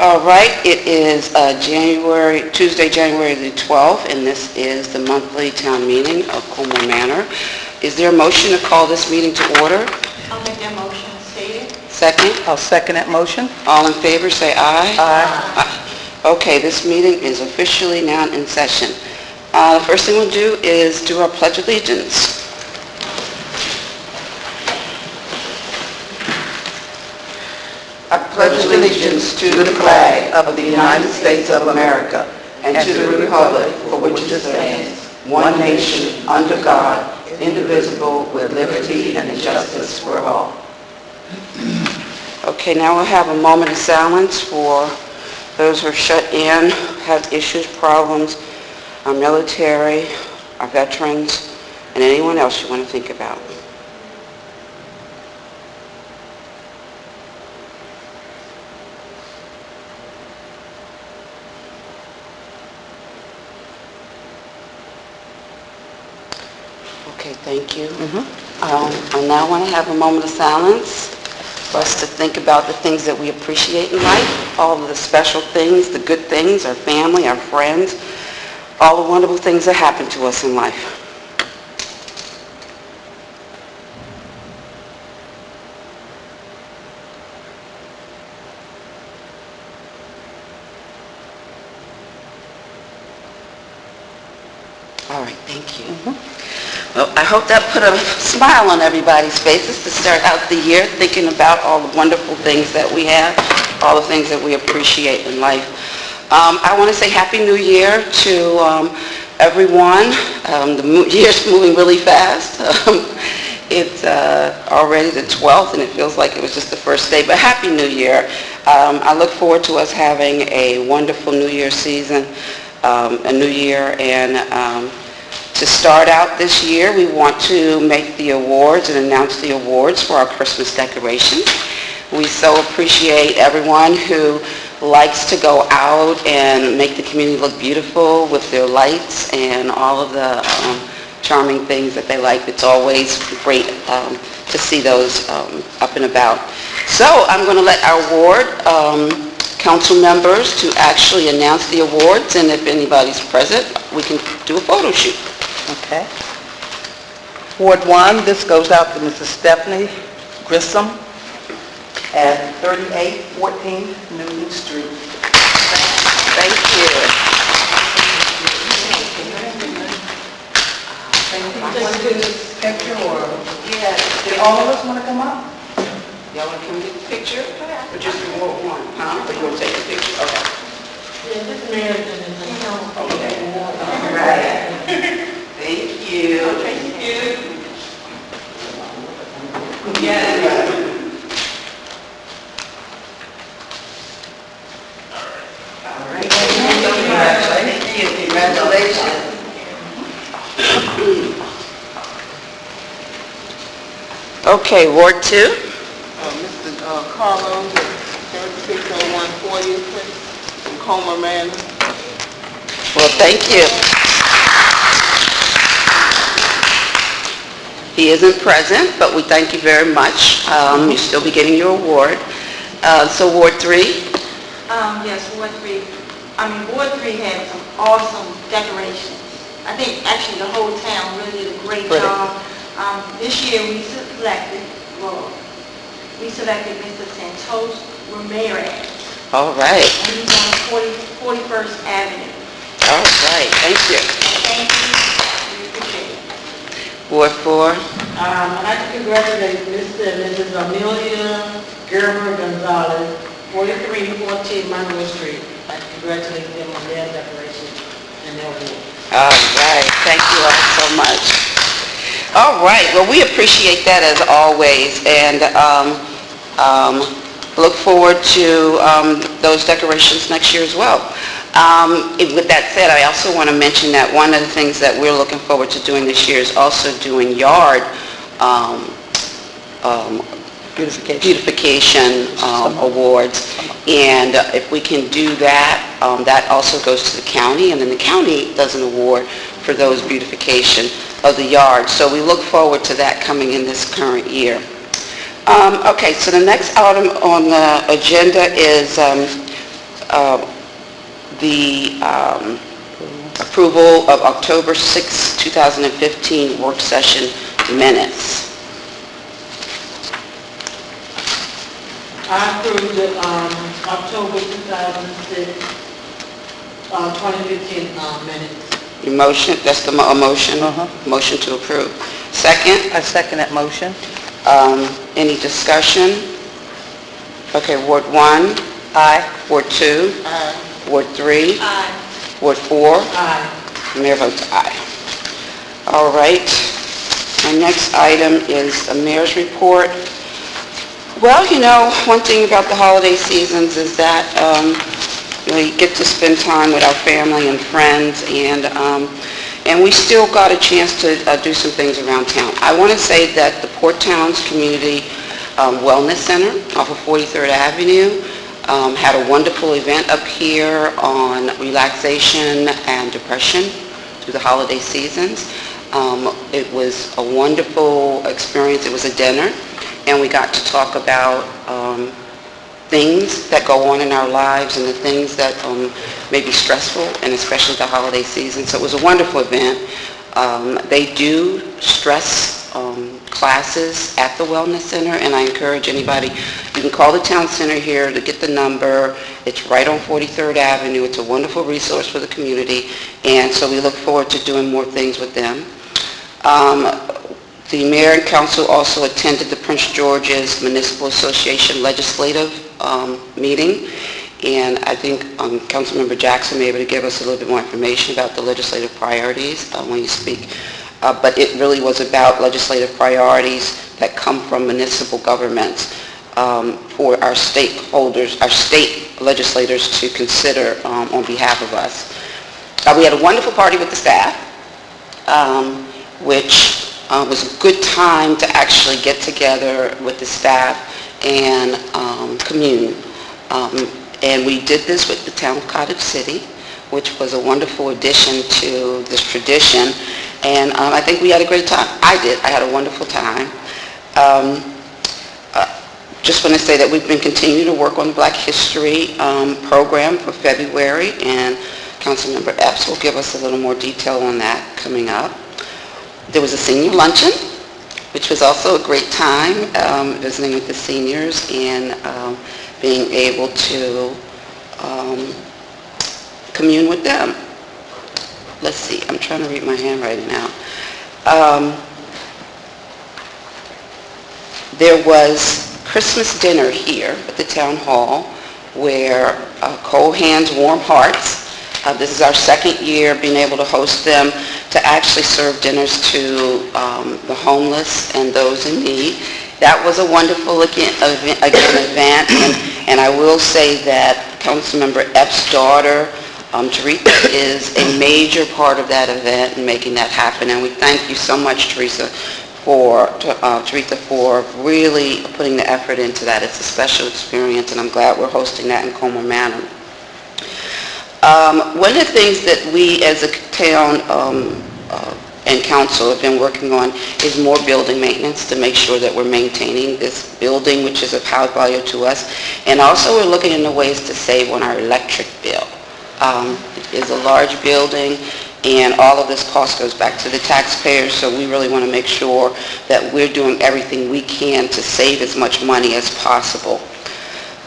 All right, it is Tuesday, January the 12th, and this is the monthly town meeting of Colmar Manor. Is there a motion to call this meeting to order? I'll make that motion stated. Second? I'll second that motion. All in favor, say aye. Aye. Okay, this meeting is officially now in session. The first thing we'll do is do our Pledge of Allegiance. I pledge allegiance to the flag of the United States of America and to the republic for which it stands, one nation, under God, indivisible, with liberty and justice for all. Okay, now we'll have a moment of silence for those who are shut in, have issues, problems, our military, our veterans, and anyone else you want to think about. Okay, thank you. I now want to have a moment of silence for us to think about the things that we appreciate in life, all of the special things, the good things, our family, our friends, all the wonderful things that happen to us in life. All right, thank you. Well, I hope that put a smile on everybody's faces to start out the year thinking about all the wonderful things that we have, all the things that we appreciate in life. I want to say Happy New Year to everyone. The year's moving really fast. It's already the 12th and it feels like it was just the first day, but Happy New Year. I look forward to us having a wonderful New Year season, a new year, and to start out this year, we want to make the awards and announce the awards for our Christmas decorations. We so appreciate everyone who likes to go out and make the community look beautiful with their lights and all of the charming things that they like. It's always great to see those up and about. So I'm going to let our ward council members to actually announce the awards, and if anybody's present, we can do a photo shoot. Okay. Ward 1, this goes out to Mrs. Stephanie Grissom at 3814 Newton Street. Thank you. Picture or? Yeah. Did all of us want to come up? Y'all want to come get the picture? Or just the Ward 1? Huh? Or you want to take the picture? Okay. Yeah, this marriage is Okay. All right. Thank you. Thank you. Yes. All right. Thank you. Congratulations. Okay, Ward 2. Mr. Carlos at 3601 40th Place from Colmar Manor. Well, thank you. He isn't present, but we thank you very much. You'll still be getting your award. So Ward 3? Yes, Ward 3. Ward 3 had some awesome decorations. I think actually the whole town really did a great job. This year we selected Mr. Santos Ramirez. All right. And he's on 41st Avenue. All right. Thank you. Thank you. We appreciate it. Ward 4? I'd like to congratulate Mr. and Mrs. Amelia Gerber Gonzalez, 4314 Monroe Street. I'd like to congratulate them on their decoration and their award. All right. Thank you all so much. All right. Well, we appreciate that as always, and look forward to those decorations next year as well. With that said, I also want to mention that one of the things that we're looking forward to doing this year is also doing yard beautification awards. And if we can do that, that also goes to the county, and then the county does an award for those beautification of the yard. So we look forward to that coming in this current year. Okay, so the next item on the agenda is the approval of October 6, 2015 work session minutes. I approve the, October 2006, 2015, minutes. Your motion, that's the a motion? Motion to approve. Second, I second that motion. any discussion? Okay, Ward 1, Aye. Ward 2, Aye. Ward 3, Aye. Ward 4, Aye. Mayor votes aye. All right, our next item is the mayor's report. Well, you know, one thing about the holiday seasons is that we get to spend time with our family and friends, and we still got a chance to do some things around town. I want to say that the Port Towns Community Wellness Center off of 43rd Avenue had a wonderful event up here on relaxation and depression through the holiday seasons. It was a wonderful experience. It was a dinner, and we got to talk about things that go on in our lives and the things that may be stressful, and especially the holiday season. So it was a wonderful event. They do stress classes at the Wellness Center, and I encourage anybody, you can call the Town Center here to get the number. It's right on 43rd Avenue. It's a wonderful resource for the community, and so we look forward to doing more things with them. The mayor and council also attended the Prince George's Municipal Association legislative meeting, and I think Councilmember Jackson may be able to give us a little bit more information about the legislative priorities when you speak. But it really was about legislative priorities that come from municipal governments for our stakeholders, our state legislators to consider on behalf of us. We had a wonderful party with the staff, which was a good time to actually get together with the staff and commune. And we did this with the town of Cottage City, which was a wonderful addition to this tradition. And I think we had a great time. I did. I had a wonderful time. Just want to say that we've been continuing to work on the Black History program for February, and Councilmember Epps will give us a little more detail on that coming up. There was a senior luncheon, which was also a great time, visiting with the seniors and being able to commune with them. Let's see, I'm trying to read my handwriting now. There was Christmas dinner here at the town hall where cold hands, warm hearts. This is our second year being able to host them to actually serve dinners to the homeless and those in need. That was a wonderful event, and I will say that Councilmember Epps' daughter, Teresa, is a major part of that event and making that happen, and we thank you so much, Teresa, for really putting the effort into that. It's a special experience, and I'm glad we're hosting that in Colmar Manor. One of the things that we as a town and council have been working on is more building maintenance to make sure that we're maintaining this building, which is of high value to us, and also we're looking into ways to save on our electric bill. It is a large building, and all of this cost goes back to the taxpayers, so we really want to make sure that we're doing everything we can to save as much money as possible.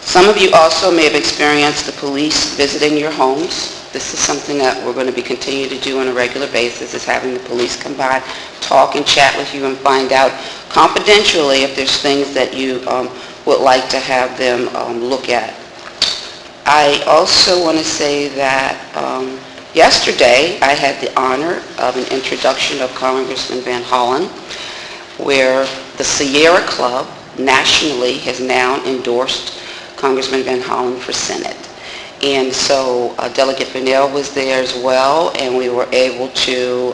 Some of you also may have experienced the police visiting your homes. This is something that we're going to be continuing to do on a regular basis, is having the police come by, talk and chat with you and find out confidentially if there's things that you would like to have them look at. I also want to say that yesterday I had the honor of an introduction of Congressman Van Hollen, where the Sierra Club nationally has now endorsed Congressman Van Hollen for Senate. And so Delegate Vanell was there as well, and we were able to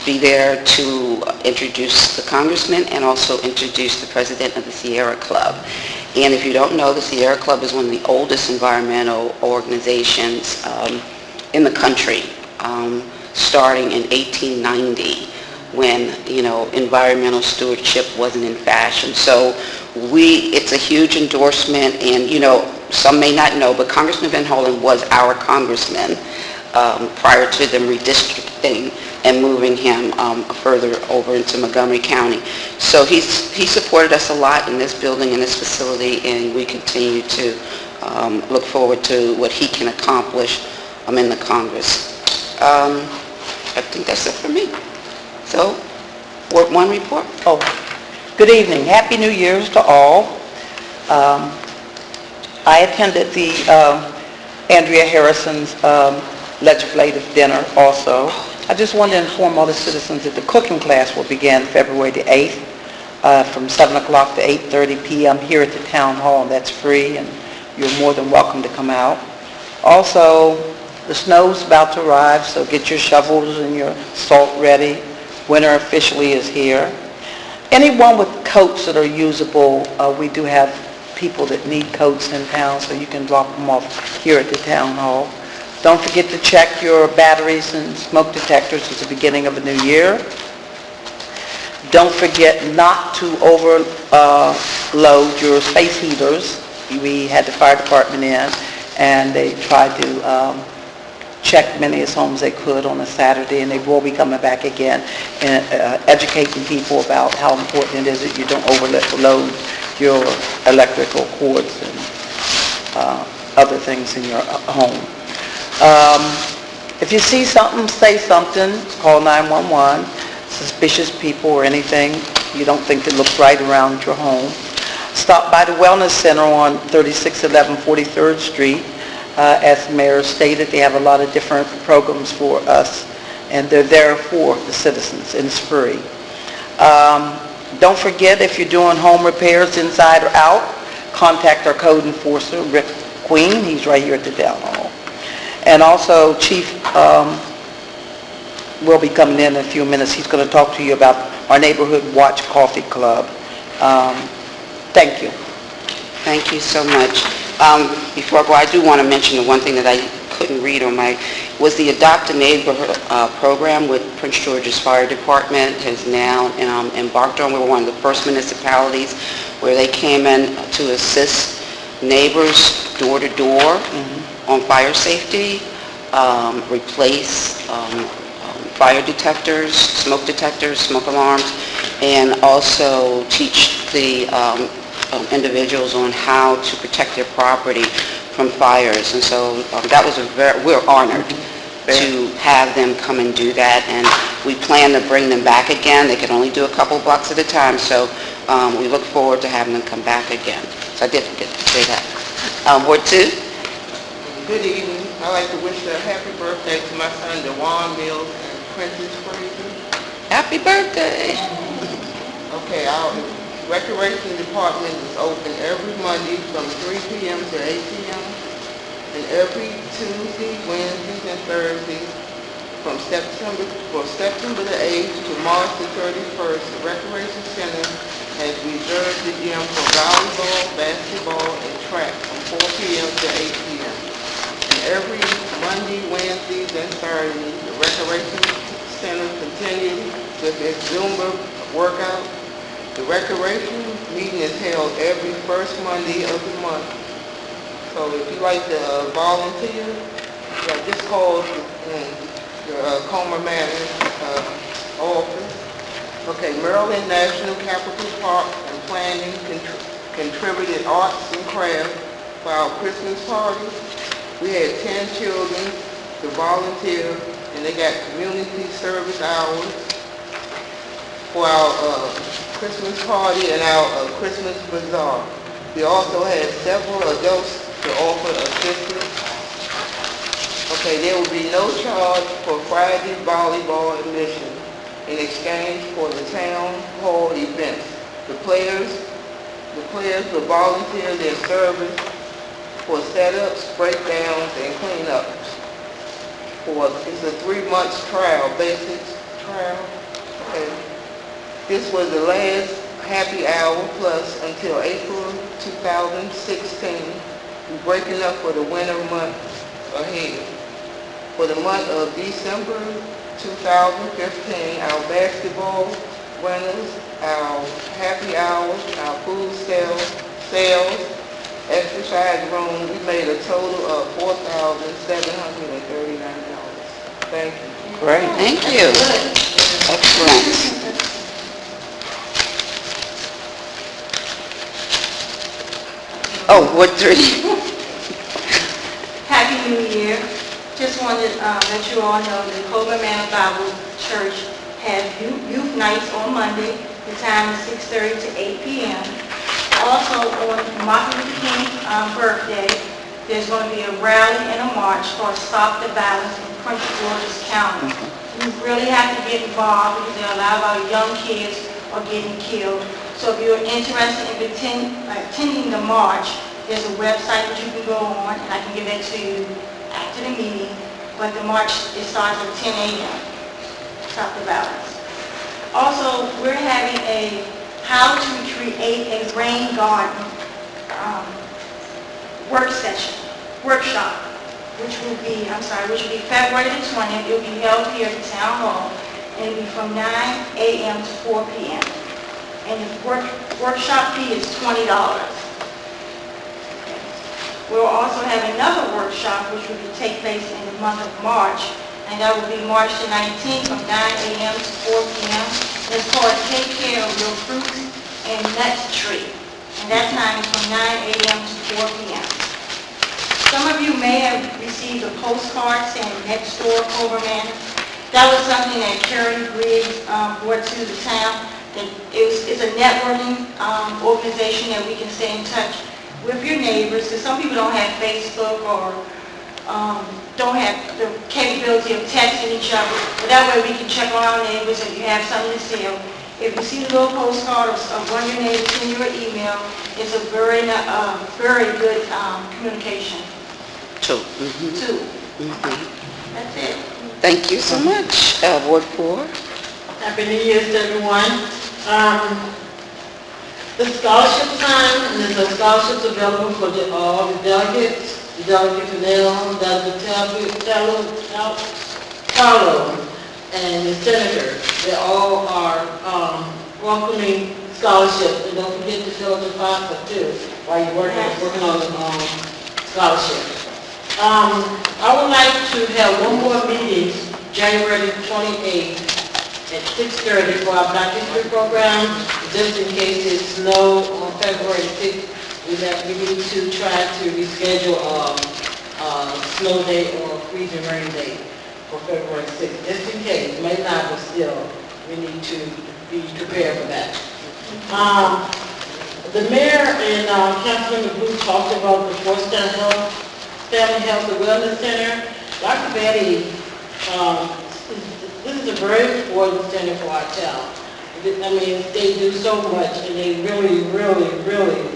be there to introduce the congressman and also introduce the president of the Sierra Club. And if you don't know, the Sierra Club is one of the oldest environmental organizations in the country, starting in 1890 when, environmental stewardship wasn't in fashion. So it's a huge endorsement, and, some may not know, but Congressman Van Hollen was our congressman prior to them redistricting and moving him further over into Montgomery County. So he supported us a lot in this building, in this facility, and we continue to look forward to what he can accomplish in the Congress. I think that's it for me. So, Ward 1 report. Oh, good evening. Happy New Year's to all. I attended the Andrea Harrison's legislative dinner also. I just wanted to inform all the citizens that the cooking class will begin February the 8th from 7 o'clock to 8:30 p.m. here at the Town Hall. That's free, and you're more than welcome to come out. Also, the snow's about to arrive, so get your shovels and your salt ready. Winter officially is here. Anyone with coats that are usable, we do have people that need coats in town, so you can drop them off here at the Town Hall. Don't forget to check your batteries and smoke detectors at the beginning of a new year. Don't forget not to overload your space heaters. We had the fire department in, and they tried to check many as homes they could on a Saturday, and they will be coming back again and educating people about how important it is that you don't overload your electrical cords and other things in your home. If you see something, say something. Call 911. Suspicious people or anything you don't think that looks right around your home. Stop by the Wellness Center on 3611 43rd Street. As the mayor stated, they have a lot of different programs for us, and they're there for the citizens, and it's free. Don't forget, if you're doing home repairs inside or out, contact our code enforcer, Rick Queen. He's right here at the Town Hall. And also, Chief will be coming in a few minutes. He's going to talk to you about our Neighborhood Watch Coffee Club. Thank you. Thank you so much. Before I go, I do want to mention the one thing that I couldn't read on was the Adopt a Neighborhood program with Prince George's Fire Department has now embarked on. We were one of the first municipalities where they came in to assist neighbors door to door on fire safety, replace fire detectors, smoke alarms, and also teach the individuals on how to protect their property from fires. And so that was we're honored to have them come and do that, and we plan to bring them back again. They can only do a couple blocks at a time, so we look forward to having them come back again. So I did forget to say that. Ward 2. Good evening. I'd like to wish a happy birthday to my son, DeJuan Mills and Princess Fraser. Happy birthday. Okay, our Recreation Department is open every Monday from 3 p.m. to 8 p.m. and every Tuesday, Wednesdays, and Thursdays from September the 8th to March the 31st. The Recreation Center has reserved the gym for volleyball, basketball, and track from 4 p.m. to 8 p.m. And every Monday, Wednesdays, and Thursdays, the Recreation Center continues with its Zumba workout. The recreation meeting is held every first Monday of the month. So if you'd like to volunteer, just call the Colmar Manor office. Okay, Maryland National Capital Park and Planning contributed arts and crafts for our Christmas party. We had 10 children to volunteer, and they got community service hours for our Christmas party and our Christmas bazaar. We also had several adults to offer assistance. Okay, there will be no charge for Friday volleyball admission in exchange for the town hall events. The players will volunteer their service for setups, breakdowns, and cleanups. It's a 3-month trial, basic trial. Okay. This was the last happy hour plus until April 2016. We're breaking up for the winter month ahead. For the month of December 2015, our basketball winners, our happy hours, our food sales, exercise room. We made a total of $4,739. Thank you. Great. Thank you. Excellent. Oh, Ward 3. Happy New Year. Just wanted to let you all know that Colmar Manor Bible Church has youth nights on Monday. The time is 6:30 to 8 p.m. Also, on Martin Luther King's birthday, there's going to be a rally and a march for Stop the Violence in Prince George's County. You really have to get involved because there are a lot of our young kids are getting killed. So if you're interested in attending the march, there's a website that you can go on, and I can give that to you after the meeting. But the march, it starts at 10 a.m. Stop the Violence. Also, we're having a how to create a rain garden workshop, which will be February the 20th. It will be held here at Town Hall, and it'll be from 9 a.m. to 4 p.m. And the workshop fee is $20. We'll also have another workshop which will take place in the month of March, and that will be March the 19th from 9 a.m. to 4 p.m. It's called Take Care of Your Fruit and Nuts Tree, and that time is from 9 a.m. to 4 p.m. Some of you may have received a postcard saying next door Colmar Manor. That was something that Carrie Briggs brought to the town. It's a networking organization that we can stay in touch with your neighbors, because some people don't have Facebook or don't have the capability of texting each other. But that way we can check on our neighbors if you have something to say. If you see the little postcard of one of your neighbors, send you an email. It's a very good communication Two. tool. That's it. Thank you so much. Ward 4. Happy New Year to everyone. The scholarship time, and there's a scholarships available for all the delegates, the delegate Fennell, Delegate Carlo, and the senator. They all are welcoming scholarships, and don't forget to fill out the FAFSA too while you're working on the scholarship. I would like to have one more meeting, January 28th at 6:30 for our Black History program, just in case it snows on February 6th. We need to try to reschedule a snow day or a freezing rain day for February 6th, just in case. May not, but still, we need to be prepared for that. The mayor and Councilman Blue talked about the Forcedown Family Health and Wellness Center. Dr. Betty, this is a very important center for our town. I mean, they do so much, and they really, really, really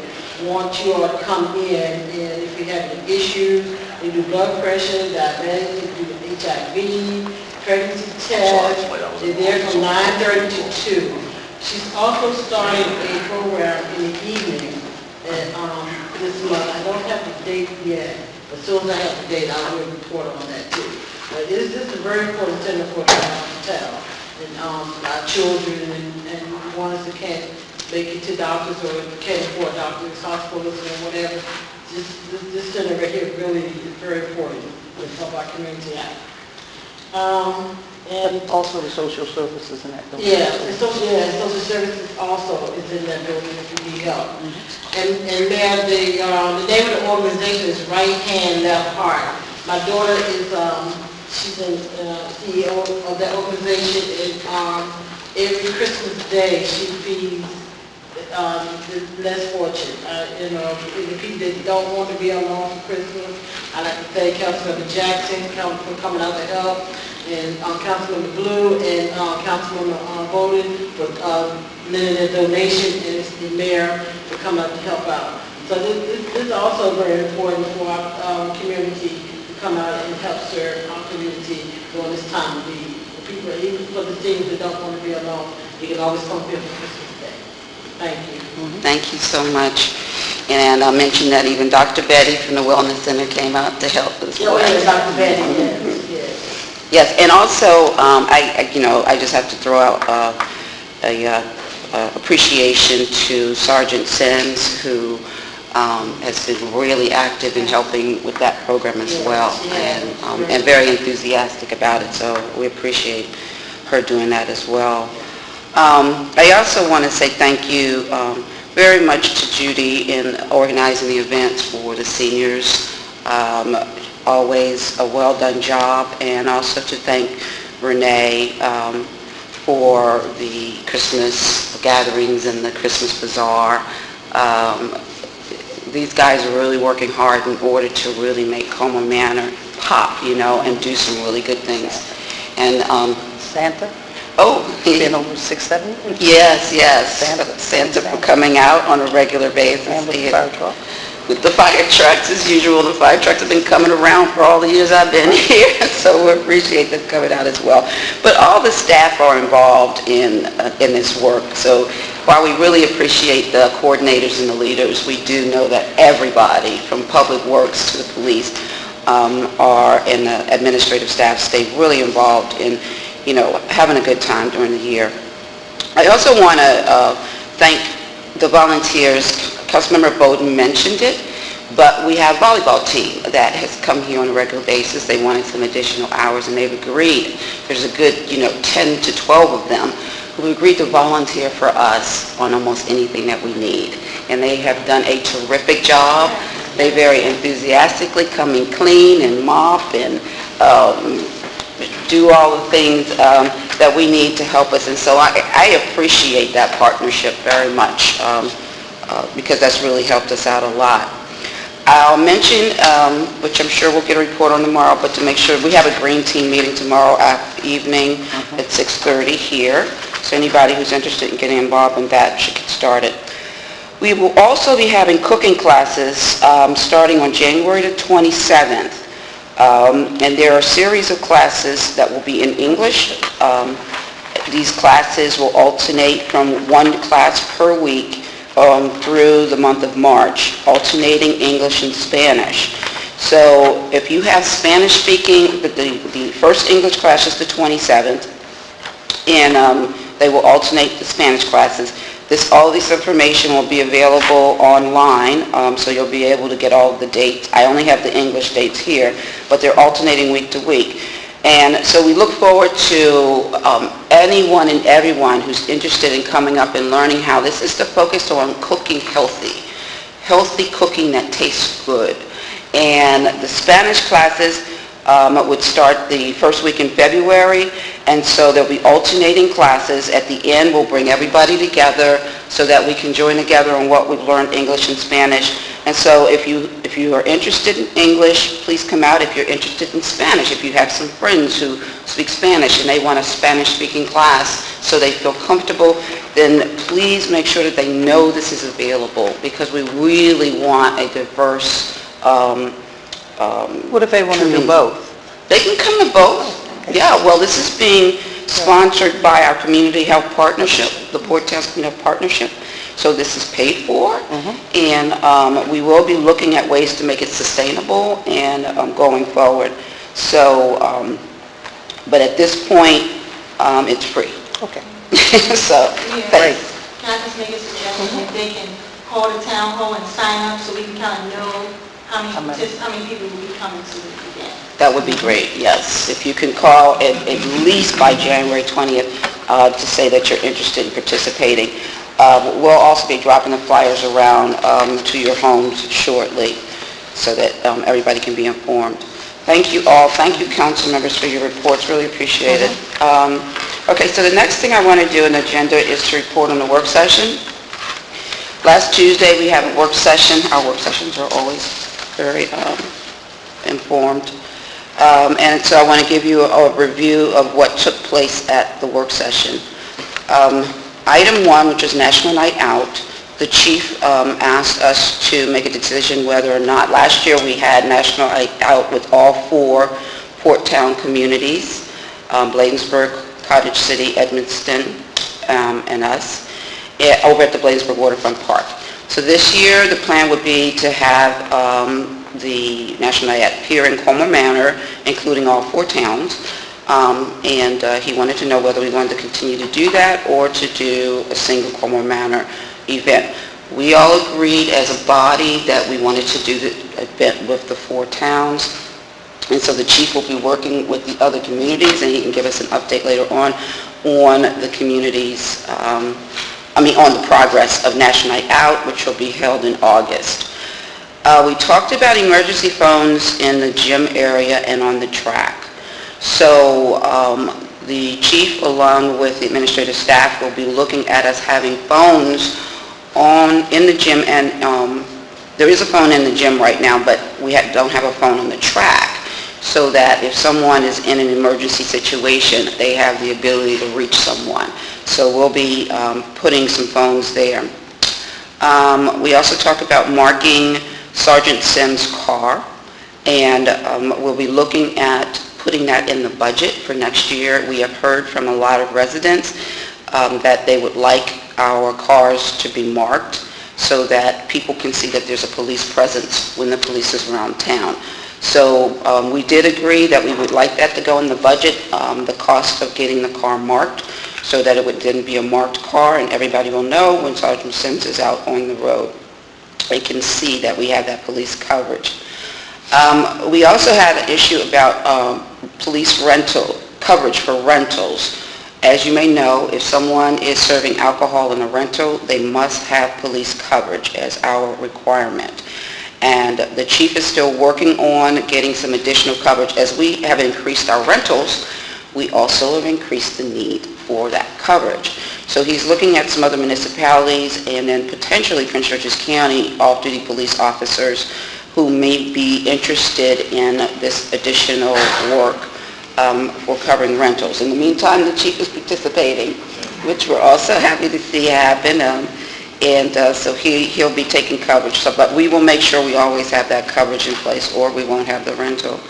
want you all to come in, and if you have any issues, they do blood pressure, diabetes, they do HIV, pregnancy tests. They're there from 9:30 to 2. She's also starting a program in the evening this month. I don't have the date yet. As soon as I have the date, I will report on that too. But this is a very important center for the town. And our children and ones that can't make it to doctors or can't afford doctors, hospitals or whatever. This center right here really is very important to help our community out. And Also the social services in that building. social services also is in that building if you need help. And Mayor, the name of the organization is Right Hand, Left Heart. My daughter is, she's the CEO of that organization, and every Christmas Day she feeds the less fortunate. The people that don't want to be alone for Christmas. I'd like to thank Councilmember Jackson for coming out to help, and Councilmember Blue and Councilmember Bowden for lending their donation, and it's the mayor for coming out to help out. So this is also very important for our community to come out and help serve our community during this time of need. For people, even for the seniors that don't want to be alone, you can always come here for Christmas Day. Thank you. Thank you so much. And I'll mention that even Dr. Betty from the Wellness Center came out to help as well. Yes, Dr. Betty, yes. Yes, and also, I just have to throw out appreciation to Sergeant Sims, who has been really active in helping with that program as well, Yes, and very enthusiastic about it, so we appreciate her doing that as well. I also want to say thank you very much to Judy in organizing the events for the seniors. Always a well-done job, and also to thank Renee for the Christmas gatherings and the Christmas bazaar. These guys are really working hard in order to really make Colmar Manor pop, and do some really good things. And Santa, oh, been over 6-7 years. yes, Santa. Santa for coming out on a regular basis. And with the fire truck. With the fire trucks, as usual, the fire trucks have been coming around for all the years I've been here, so we appreciate them coming out as well. But all the staff are involved in this work, so while we really appreciate the coordinators and the leaders, we do know that everybody, from public works to the police, and the administrative staff, stay really involved in, having a good time during the year. I also want to thank the volunteers. Councilmember Bowden mentioned it, but we have a volleyball team that has come here on a regular basis. They wanted some additional hours, and they've agreed. There's a good, 10 to 12 of them who agreed to volunteer for us on almost anything that we need. And they have done a terrific job. They very enthusiastically come and clean and mop and do all the things that we need to help us. And so I appreciate that partnership very much. Because that's really helped us out a lot. I'll mention, which I'm sure we'll get a report on tomorrow, but to make sure, we have a green team meeting tomorrow evening at 6:30 here. So anybody who's interested in getting involved in that should get started. We will also be having cooking classes starting on January the 27th. And there are a series of classes that will be in English. These classes will alternate from one class per week through the month of March, alternating English and Spanish. So if you have Spanish speaking, the first English class is the 27th, and they will alternate the Spanish classes. All this information will be available online, so you'll be able to get all of the dates. I only have the English dates here, but they're alternating week to week. And so we look forward to anyone and everyone who's interested in coming up and learning how this is to focus on cooking healthy cooking that tastes good. And the Spanish classes would start the first week in February, and so there'll be alternating classes. At the end, we'll bring everybody together so that we can join together on what we've learned, English and Spanish. And so if you are interested in English, please come out. If you're interested in Spanish, if you have some friends who speak Spanish and they want a Spanish-speaking class so they feel comfortable, then please make sure that they know this is available, because we really want a diverse What if they want to do both? They can come to both. Yeah, well, this is being sponsored by our Community Health Partnership, the Port Towns Community Health Partnership. So this is paid for, and we will be looking at ways to make it sustainable and going forward. So, but at this point, it's free. Okay. So, Great. Can I just make a suggestion? If they can call the town hall and sign up so we can kind of know how many people will be coming to the event. That would be great, yes. If you can call at least by January 20th to say that you're interested in participating. We'll also be dropping the flyers around to your homes shortly so that everybody can be informed. Thank you all. Thank you, council members, for your reports. Really appreciate it. Okay, so the next thing I want to do in the agenda is to report on the work session. Last Tuesday, we had a work session. Our work sessions are always very informed. And so I want to give you a review of what took place at the work session. Item 1, which was National Night Out, the chief asked us to make a decision whether or not, last year we had National Night Out with all 4 Port Town communities, Bladensburg, Cottage City, Edmonston, and us, over at the Bladensburg Waterfront Park. So this year, the plan would be to have the National Night Out here in Colmar Manor, including all 4 towns. And he wanted to know whether we wanted to continue to do that or to do a single Colmar Manor event. We all agreed as a body that we wanted to do the event with the 4 towns. And so the chief will be working with the other communities, and he can give us an update later on the communities, on the progress of National Night Out, which will be held in August. We talked about emergency phones in the gym area and on the track. So the chief, along with the administrative staff, will be looking at us having phones in the gym, and there is a phone in the gym right now, but we don't have a phone on the track, so that if someone is in an emergency situation, they have the ability to reach someone. So we'll be putting some phones there. We also talked about marking Sergeant Sims' car, and we'll be looking at putting that in the budget for next year. We have heard from a lot of residents that they would like our cars to be marked so that people can see that there's a police presence when the police is around town. So we did agree that we would like that to go in the budget, the cost of getting the car marked, so that it would then be a marked car, and everybody will know when Sergeant Sims is out on the road. They can see that we have that police coverage. We also had an issue about police rental, coverage for rentals. As you may know, if someone is serving alcohol in a rental, they must have police coverage as our requirement. And the chief is still working on getting some additional coverage. As we have increased our rentals, we also have increased the need for that coverage. So he's looking at some other municipalities and then potentially Prince George's County off-duty police officers who may be interested in this additional work for covering rentals. In the meantime, the chief is participating, which we're also happy to see happen. So he'll be taking coverage. So, but we will make sure we always have that coverage in place, or we won't have the rental.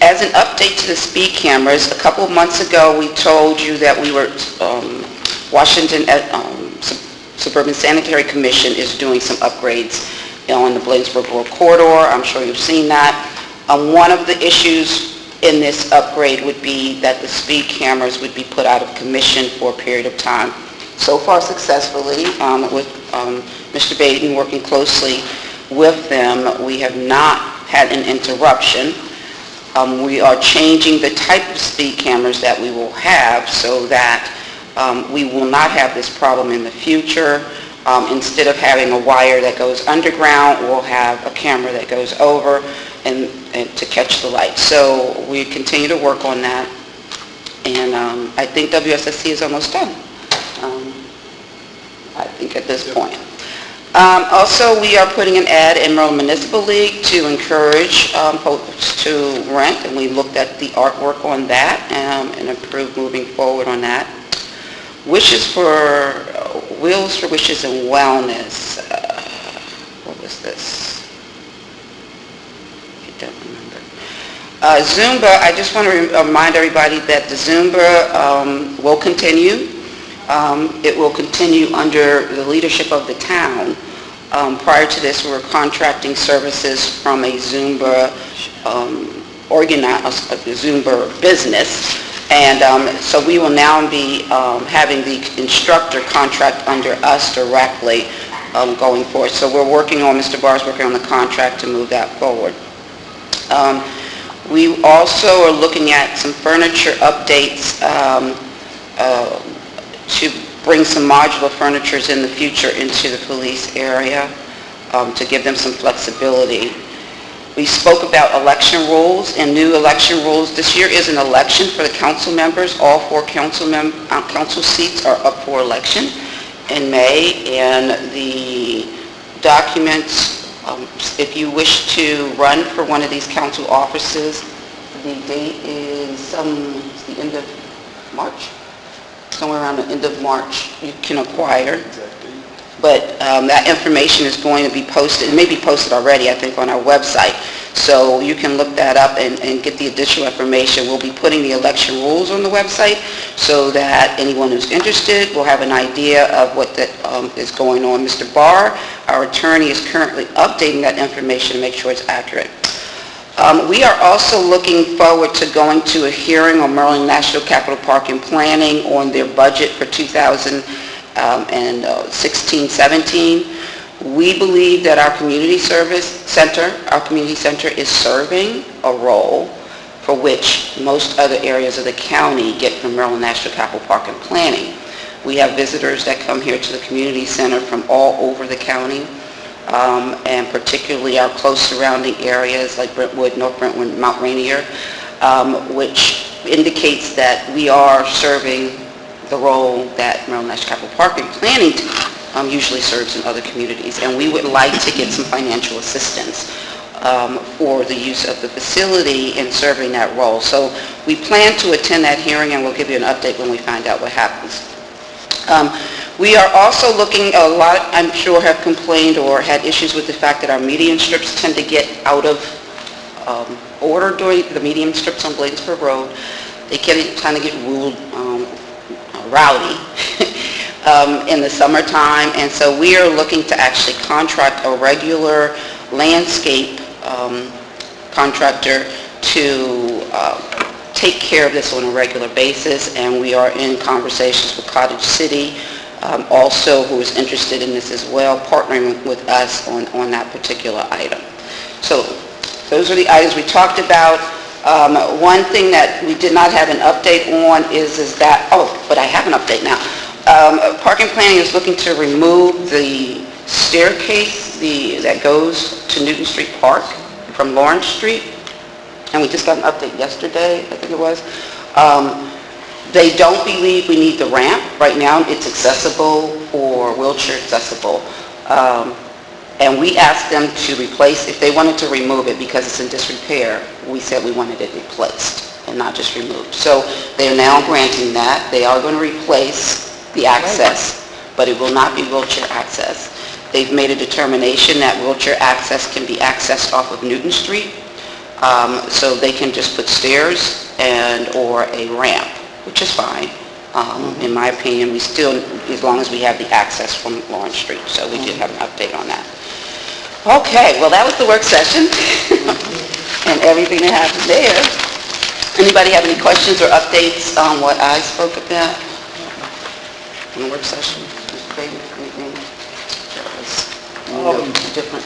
As an update to the speed cameras, a couple of months ago we told you that we were, Washington Suburban Sanitary Commission is doing some upgrades on the Bladensburg Road corridor. I'm sure you've seen that. One of the issues in this upgrade would be that the speed cameras would be put out of commission for a period of time. So far successfully, with Mr. Baden working closely with them, we have not had an interruption. We are changing the type of speed cameras that we will have so that we will not have this problem in the future. Instead of having a wire that goes underground, we'll have a camera that goes over and to catch the light. So we continue to work on that, and I think WSSC is almost done. I think at this point. Also, we are putting an ad in Maryland Municipal League to encourage folks to rent, and we looked at the artwork on that and approved moving forward on that. Wheels for Wishes and Wellness. What was this? I don't remember. Zumba, I just want to remind everybody that the Zumba will continue. It will continue under the leadership of the town. Prior to this, we were contracting services from a Zumba Zumba business. And so we will now be having the instructor contract under us directly going forward. So we're working on, Mr. Barr's working on the contract to move that forward. We also are looking at some furniture updates to bring some modular furnitures in the future into the police area to give them some flexibility. We spoke about election rules and new election rules. This year is an election for the council members. All 4 council seats are up for election in May, and the documents, if you wish to run for one of these council offices, the date is the end of March. Somewhere around the end of March you can acquire. But that information is going to be posted, it may be posted already, I think, on our website. So you can look that up and get the additional information. We'll be putting the election rules on the website so that anyone who's interested will have an idea of what is going on. Mr. Barr, our attorney, is currently updating that information to make sure it's accurate. We are also looking forward to going to a hearing on Maryland National Capital Park and Planning on their budget for 2011 and 16, 17. We believe that our community center is serving a role for which most other areas of the county get from Maryland National Capital Park and Planning. We have visitors that come here to the community center from all over the county, and particularly our close surrounding areas like Brentwood, North Brentwood, Mount Rainier, which indicates that we are serving the role that Maryland National Capital Park and Planning usually serves in other communities. And we would like to get some financial assistance for the use of the facility in serving that role. So we plan to attend that hearing, and we'll give you an update when we find out what happens. We are also looking, a lot, I'm sure, have complained or had issues with the fact that our median strips tend to get out of order during the median strips on Bladensburg Road. They kind of get rowdy in the summertime, and so we are looking to actually contract a regular landscape contractor to take care of this on a regular basis, and we are in conversations with Cottage City, also, who is interested in this as well, partnering with us on that particular item. So those are the items we talked about. One thing that we did not have an update on is that, but I have an update now. Park and Planning is looking to remove the staircase that goes to Newton Street Park from Lawrence Street, and we just got an update yesterday, I think it was. They don't believe we need the ramp. Right now it's accessible or wheelchair accessible. And we asked them to replace, if they wanted to remove it because it's in disrepair, we said we wanted it replaced and not just removed. So they are now granting that. They are going to replace the access, but it will not be wheelchair access. They've made a determination that wheelchair access can be accessed off of Newton Street, so they can just put stairs or a ramp, which is fine. In my opinion, we still, as long as we have the access from Lawrence Street. So we did have an update on that. Okay, well, that was the work session and everything that happened there. Anybody have any questions or updates on what I spoke about in the work session? Mr. Bailey, anything that was different?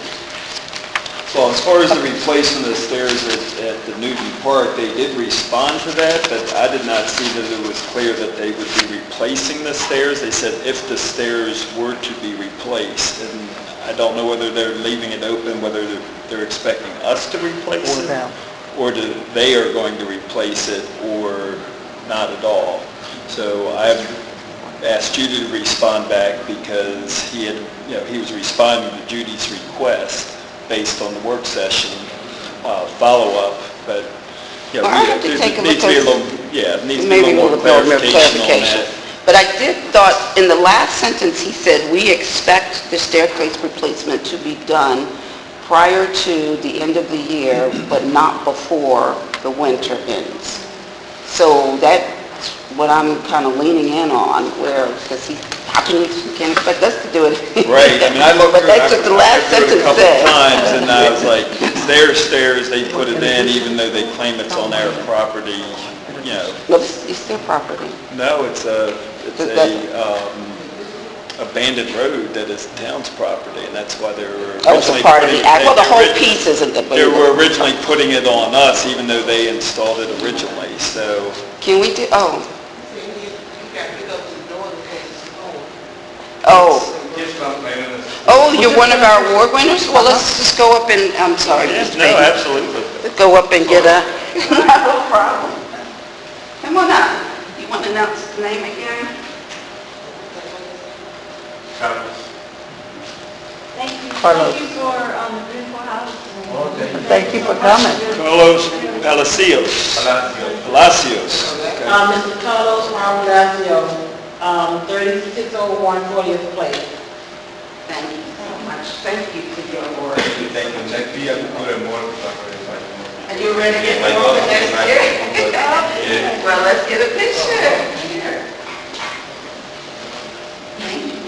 Well, as far as the replacement of the stairs at the Newton Park, they did respond to that, but I did not see that it was clear that they would be replacing the stairs. They said if the stairs were to be replaced, and I don't know whether they're leaving it open, whether they're expecting us to replace it, or they are going to replace it, or not at all. So I've asked Judy to respond back because he was responding to Judy's request based on the work session follow-up, but Well, I have to take a look at it needs to be a little more clarification on that. But I did thought, in the last sentence, he said, we expect the staircase replacement to be done prior to the end of the year, but not before the winter ends. So that's what I'm kind of leaning in on, because how can you can't expect us to do it? Right, I mean, I looked But through it, that's what the last I looked through it sentence a couple said. of times, and I was like, stairs, they put it in, even though they claim it's on their property, No, it's their property. No, it's a abandoned road that is the town's property, and that's why they were It's a originally part of the act. Well, the whole originally- piece isn't the... They were originally putting it on us, even though they installed it originally, so... Can we do, You got to pick up the door you're one of our award winners? Well, let's just go up and, I'm sorry, Mr. No, Bailey. absolutely. Let's go up and get a... No problem. Come on up. You want to announce the name again? Thank you. Carlos. Thank you for the beautiful house. Thank you for coming. Carlos Palacios. Okay. Mr. Carlos Mauricio, 3601 40th Place. Thank you so much. Thank you for your work. Are you ready to get going? Let's get it. Well, let's get a picture. Here. Thank you.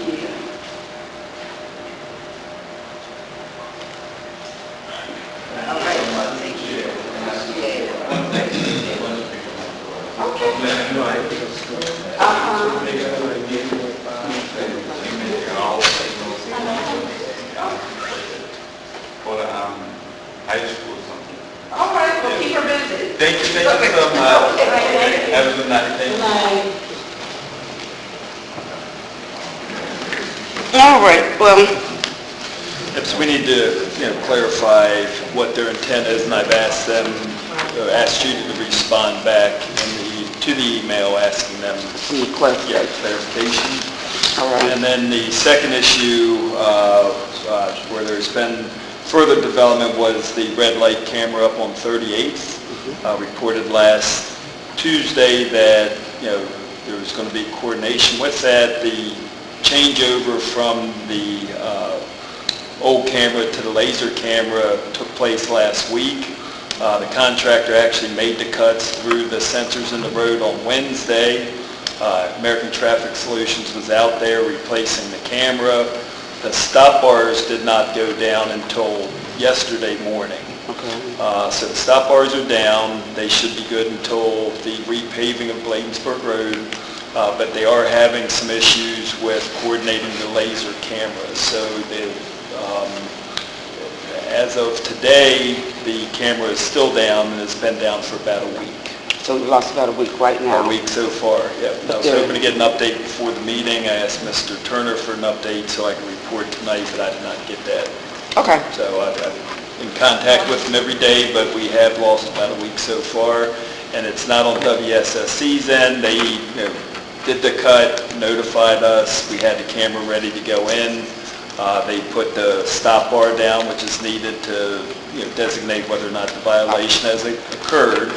All right. Thank you. Appreciate it. Okay. Thank you so much. Have a good night. Thank you. All right, well, So we need to, clarify what their intent is, and I've asked them, asked you to respond back to the email asking them, some clarification. clarification. All right. And then the second issue, where there's been further development, was the red light camera up on 38th. Reported last Tuesday that, there was going to be coordination with that. The changeover from the old camera to the laser camera took place last week. The contractor actually made the cuts through the sensors in the road on Wednesday. American Traffic Solutions was out there replacing the camera. The stop bars did not go down until yesterday morning. Okay. So the stop bars are down. They should be good until the repaving of Bladensburg Road. But they are having some issues with coordinating the laser cameras. So as of today, the camera is still down and has been down for about a week. So we lost about a week right now. A week so far, yeah. I was hoping to get an update before the meeting. I asked Mr. Turner for an update so I could report tonight, but I did not get that. Okay. So I'm in contact with him every day, but we have lost about a week so far. And it's not on WSSC's end. They did the cut, notified us. We had the camera ready to go in. They put the stop bar down, which is needed to designate whether or not the violation has occurred.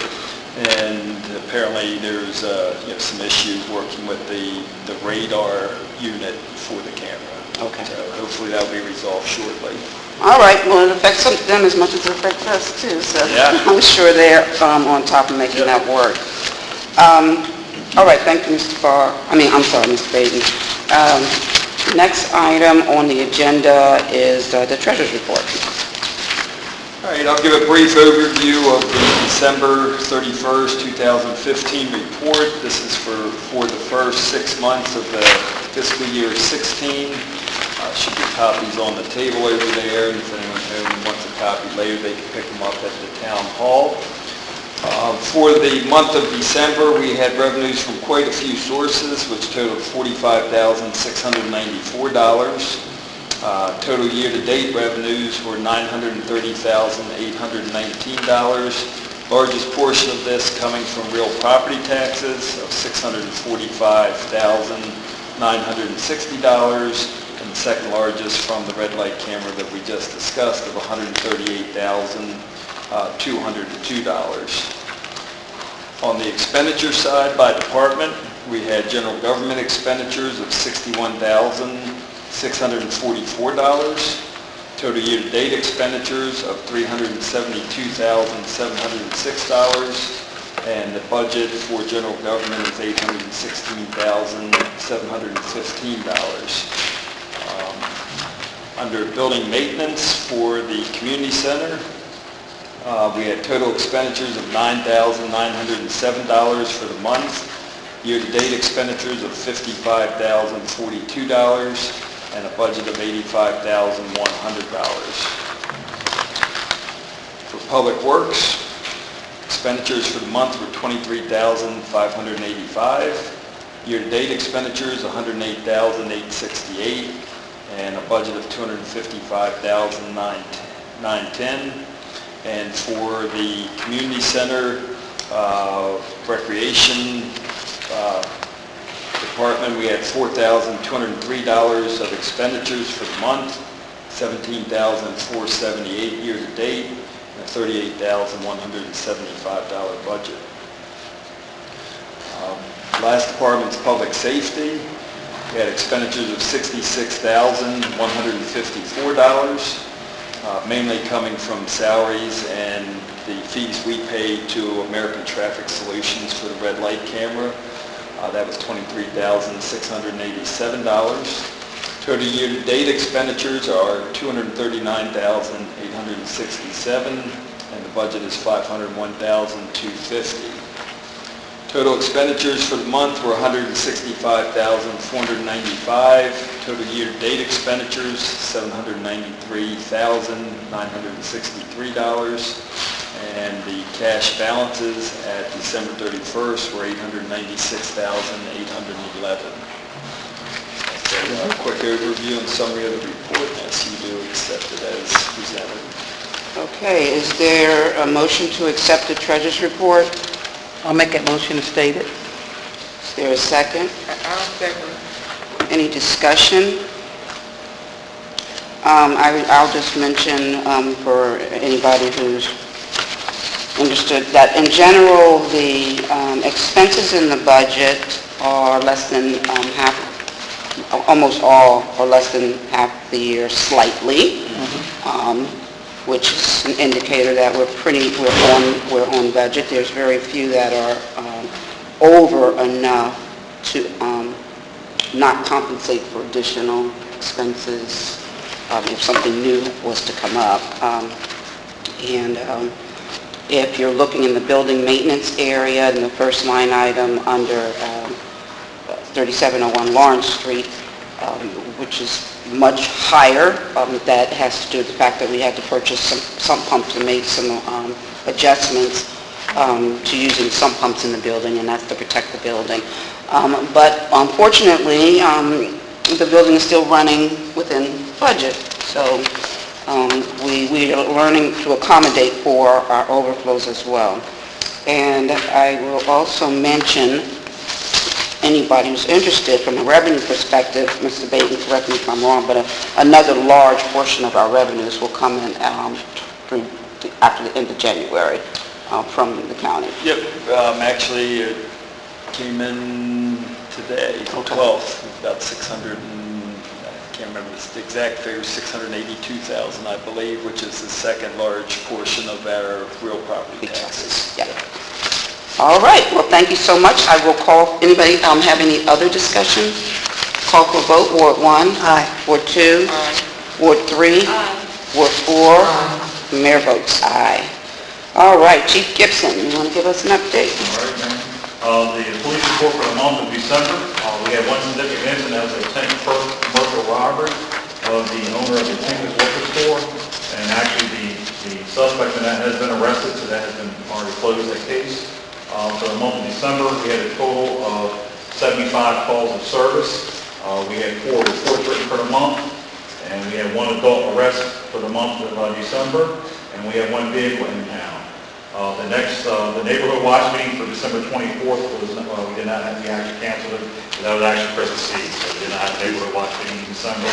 And apparently there's some issues working with the radar unit for the camera. Okay. So hopefully that'll be resolved shortly. All right, well, it affects them as much as it affects us too, so Yeah. I'm sure they're on top of making that work. All right, thank you, Mr. Mr. Baden. Next item on the agenda is the treasurer's report. All right, I'll give a brief overview of the December 31st, 2015 report. This is for the first 6 months of the fiscal year 16. Should be copies on the table over there, and if anyone's home wants a copy later, they can pick them up at the town hall. For the month of December, we had revenues from quite a few sources, which totaled $45,694. Total year-to-date revenues were $930,819. Largest portion of this coming from real property taxes of $645,960, and the second largest from the red light camera that we just discussed of $138,202. On the expenditure side by department, we had general government expenditures of $61,644. Total year-to-date expenditures of $372,706. And the budget for general government is $816,715. Under building maintenance for the community center, we had total expenditures of $9,907 for the month, year-to-date expenditures of $55,042, and a budget of $85,100. For public works, expenditures for the month were $23,585, year-to-date expenditures $108,868, and a budget of $255,910. And for the community center recreation department, we had $4,203 of expenditures for the month, $17,478 year-to-date, and a $38,175 budget. Last department's public safety. We had expenditures of $66,154. Mainly coming from salaries and the fees we pay to American Traffic Solutions for the red light camera. That was $23,687. Total year-to-date expenditures are $239,867, and the budget is $501,250. Total expenditures for the month were $165,495. Total year-to-date expenditures, $793,963. and the cash balances at December 31st were $896,811. A quick overview and summary of the report, and as you do, accept it as presented. Okay, is there a motion to accept the treasurer's report? I'll make that motion as stated. Is there a second? I'll second. Any discussion? I'll just mention for anybody who's interested that in general, the expenses in the budget are less than half, almost all are less than half the year slightly, which is an indicator that we're on budget. There's very few that are over enough to not compensate for additional expenses if something new was to come up. If you're looking in the building maintenance area, in the first line item under 3701 Lawrence Street, which is much higher, that has to do with the fact that we had to purchase some sump pumps and make some adjustments to using sump pumps in the building, and that's to protect the building. But unfortunately, the building is still running within budget, so we are learning to accommodate for our overflows as well. And I will also mention, anybody who's interested from a revenue perspective, Mr. Baton, correct me if I'm wrong, but another large portion of our revenues will come in after the end of January from the county. Yep, actually, it came in today, the 12th, about 600, I can't remember the exact figure, 682,000, I believe, which is the second large portion of our real property taxes. Yeah. All right, well, thank you so much. I will call, anybody have any other discussion? Call for a vote. Ward 1? Aye. Ward 2? Aye. Ward 3? Ward 4? Mayor votes aye. All right, Chief Gibson, you want to give us an update? All right, ma'am. The police report for the month of December, we had one significant incident, that was a commercial robbery of the owner of the Tinker's Liquor Store, and actually the suspect in that has been arrested, so that has been already closed, that case. For the month of December, we had a total of 75 calls of service. We had 4 reports written for the month, and we had 1 adult arrest for the month of December, and we had 1 vehicle impound. The neighborhood watch meeting for December 24th was, we did not have, we actually canceled it. That was actually Christmas Eve, so we did not have a neighborhood watch meeting in December.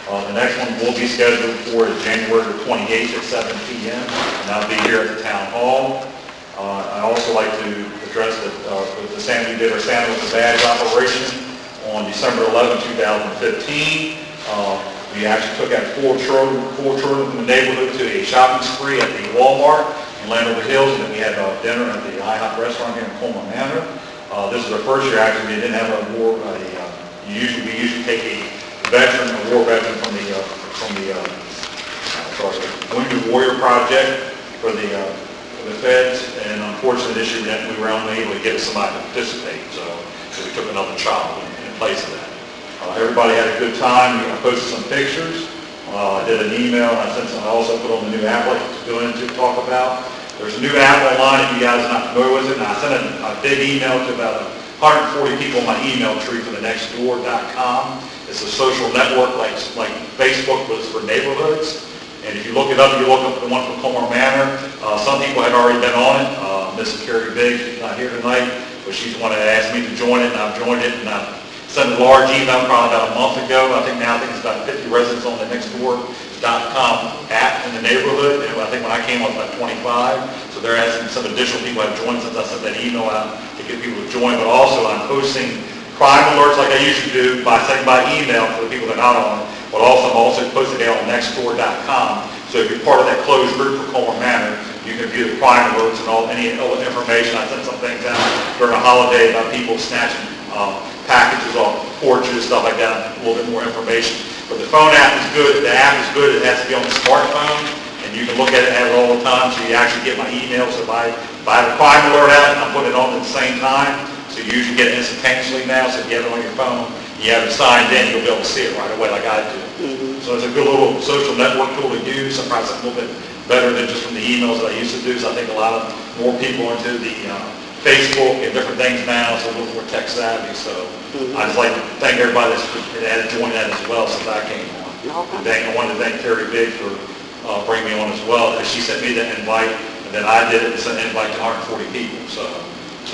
The next one will be scheduled for January 28th at 7 p.m., and that'll be here at the town hall. I also like to address that we did our Santa with the Badge operation on December 11, 2015. We actually took out 4 children from the neighborhood to a shopping spree at the Walmart in Landover Hills, and then we had dinner at the IHOP restaurant here in Colmar Manor. This is our first year, actually, we didn't have a war, we usually take a war veteran from the Wounded Warrior Project for the feds, and unfortunately this year we were unable to get somebody to participate, so we took another child in place of that. Everybody had a good time. I posted some pictures. I did an email, and I also put on the new app like to go into talk about. There's a new app online if you guys are not familiar with it, and I sent a big email to about 140 people on my email tree for the nextdoor.com. It's a social network like Facebook was for neighborhoods. And if you look it up, you look up the one from Colmar Manor. Some people had already been on it. Mrs. Carrie Biggs, she's not here tonight, but she's the one that asked me to join it, and I've joined it, and I've sent a large email probably about a month ago. I think it's about 50 residents on the nextdoor.com app in the neighborhood. And I think when I came up, about 25. So there has been some additional people have joined since I sent that email out to get people to join. But also I'm posting crime alerts like I usually do by sending by email for the people that are not on it. But also I'm also posting it on nextdoor.com. So if you're part of that closed group for Colmar Manor, you can view the crime alerts and any information. I sent some things out during a holiday about people snatching packages off porches, stuff like that, a little bit more information. But the phone app is good. The app is good. It has to be on the smartphone, and you can look at it and have it all the time, so you actually get my emails. So if I have a crime alert out, I'm putting it on at the same time, so you usually get it instantaneously now. So if you have it on your phone, you have it signed in, you'll be able to see it right away like I do. So it's a good little social network tool to use. Sometimes it's a little bit better than just from the emails that I used to do. So I think a lot of more people are into the Facebook and different things now, so a little more tech savvy. So I just like to thank everybody that's added joined that as well since I came on. I wanted to thank Terry Big for bringing me on as well. She sent me the invite, and then I did it and sent an invite to 140 people. So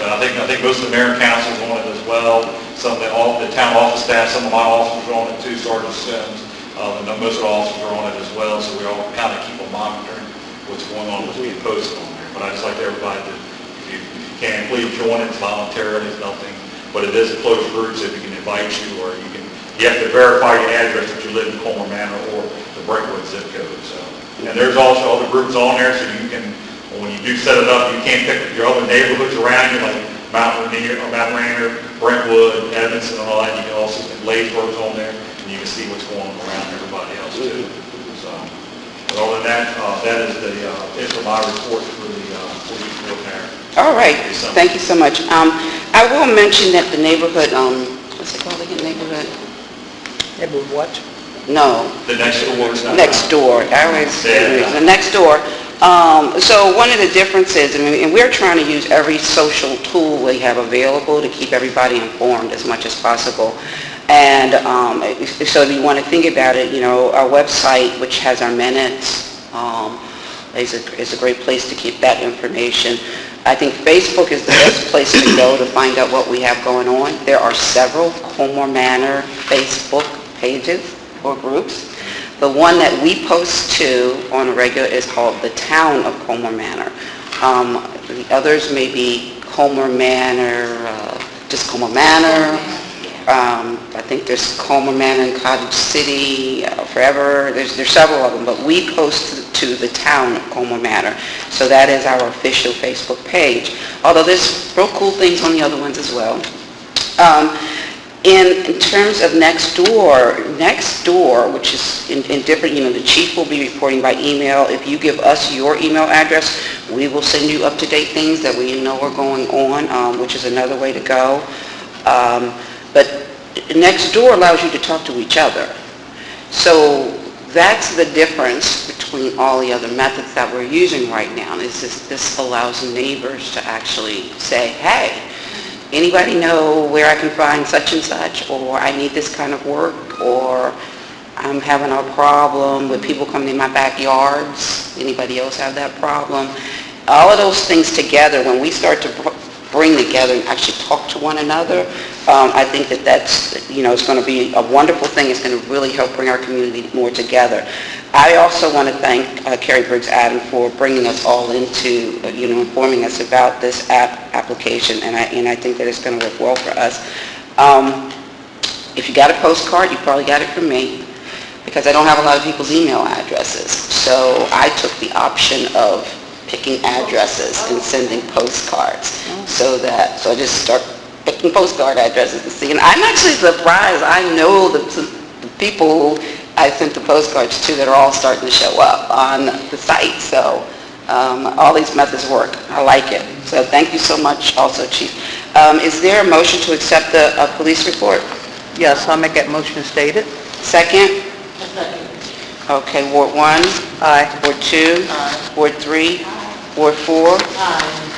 I think most of the mayor and council is on it as well. Some of the town office staff, some of my officers are on it too, Sergeant Sims. Most of the officers are on it as well, so we all kind of keep on monitoring what's going on, what's being posted on there. But I just like everybody to, if you can, please join it. It's voluntarily, it's nothing, but it is a closed group, so if you can invite you, or you have to verify your address that you live in Colmar Manor or the Brentwood zip code. So, and there's also other groups on there, so you can, when you do set it up, you can't pick your other neighborhoods around you, like Mount Rainier, Brentwood, Evanston, and all that. You can also, Ladesburg's on there, and you can see what's going on around everybody else too. So, but other than that, that is it for my report for the police report there. All right, thank you so much. I will mention that the neighborhood, what's it called again, neighborhood? Neighborhood what? No, The next door. next door. I always say the next door. So one of the differences, and we're trying to use every social tool we have available to keep everybody informed as much as possible. And so if you want to think about it, our website, which has our minutes, is a great place to keep that information. I think Facebook is the best place to go to find out what we have going on. There are several Colmar Manor Facebook pages or groups. The one that we post to on a regular is called the Town of Colmar Manor. The others may be Colmar Manor, just Colmar Manor. I think there's Colmar Manor in Cottage City, Forever. There's several of them, but we post to the Town of Colmar Manor. So that is our official Facebook page. Although there's real cool things on the other ones as well. In terms of next door, which is in different, the chief will be reporting by email. If you give us your email address, we will send you up-to-date things that we know are going on, which is another way to go. But next door allows you to talk to each other. So that's the difference between all the other methods that we're using right now. This allows neighbors to actually say, hey, anybody know where I can find such and such, or I need this kind of work, or I'm having a problem with people coming in my backyards. Anybody else have that problem? All of those things together, when we start to bring together and actually talk to one another, I think that's, it's going to be a wonderful thing. It's going to really help bring our community more together. I also want to thank Carrie Briggs-Adam for bringing us all into, informing us about this application, and I think that it's going to work well for us. If you got a postcard, you probably got it from me, because I don't have a lot of people's email addresses. So I took the option of picking addresses and sending postcards. So I just start picking postcard addresses to see. And I'm actually surprised. I know the people I sent the postcards to that are all starting to show up on the site. So all these methods work. I like it. So thank you so much also, Chief. Is there a motion to accept the police report? Yes, I'll make that motion stated. Second? Okay, Ward 1? Aye. Ward 2? Aye. Ward 3? Ward 4?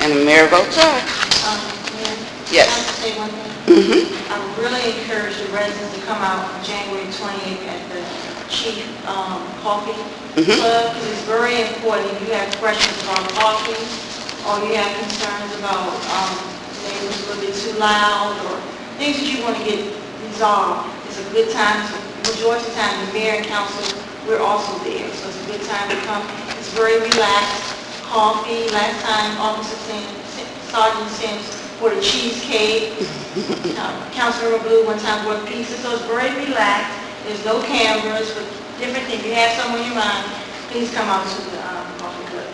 And the mayor votes aye. Yes. I want to say one thing. Mm-hmm. I really encourage the residents to come out on January 28th at the Chief Coffee Club, because it's very important. If you have questions about coffee, or you have concerns about neighbors a little bit too loud, or things that you want to get resolved, it's a good time. Majority of the time, the mayor and council, we're also there, so it's a good time to come. It's very relaxed. Coffee, last time Officer Sergeant Sims for the cheesecake. Councilmember Blue one time brought pizza, so it's very relaxed. There's no cameras, but different things. If you have something on your mind, please come out to the coffee club.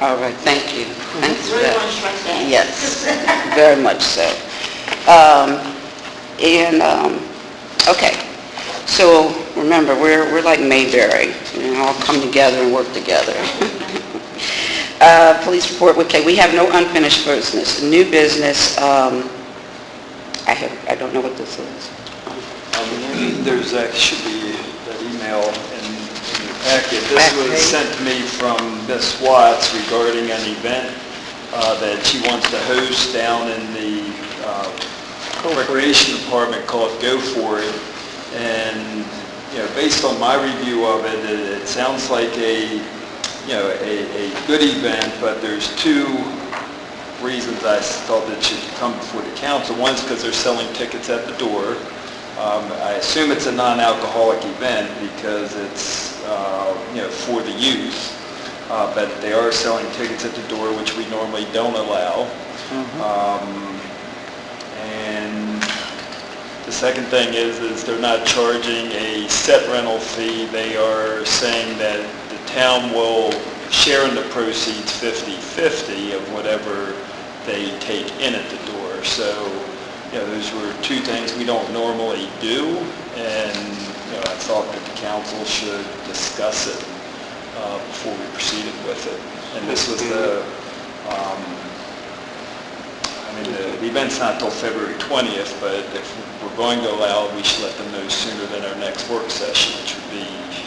All right, thank you. Thanks for Really that. want to stress that. Yes, very much so. Okay, so remember, we're like Mayberry. All come together and work together. Police report, okay, we have no unfinished business. New business, I don't know what this is. There's should be that email in your packet. This was sent to me from Ms. Watts regarding an event that she wants to host down in the Recreation Department called Go For It. And, based on my review of it, it sounds like a good event, but there's two reasons I thought that should come before the council. One's because they're selling tickets at the door. I assume it's a non-alcoholic event because it's, for the youth. But they are selling tickets at the door, which we normally don't allow. And the second thing is they're not charging a set rental fee. They are saying that the town will share in the proceeds 50-50 of whatever they take in at the door. So, those were two things we don't normally do, and I thought that the council should discuss it before we proceeded with it. And this was the event's not till February 20th, but if we're going to allow it, we should let them know sooner than our next work session, which would be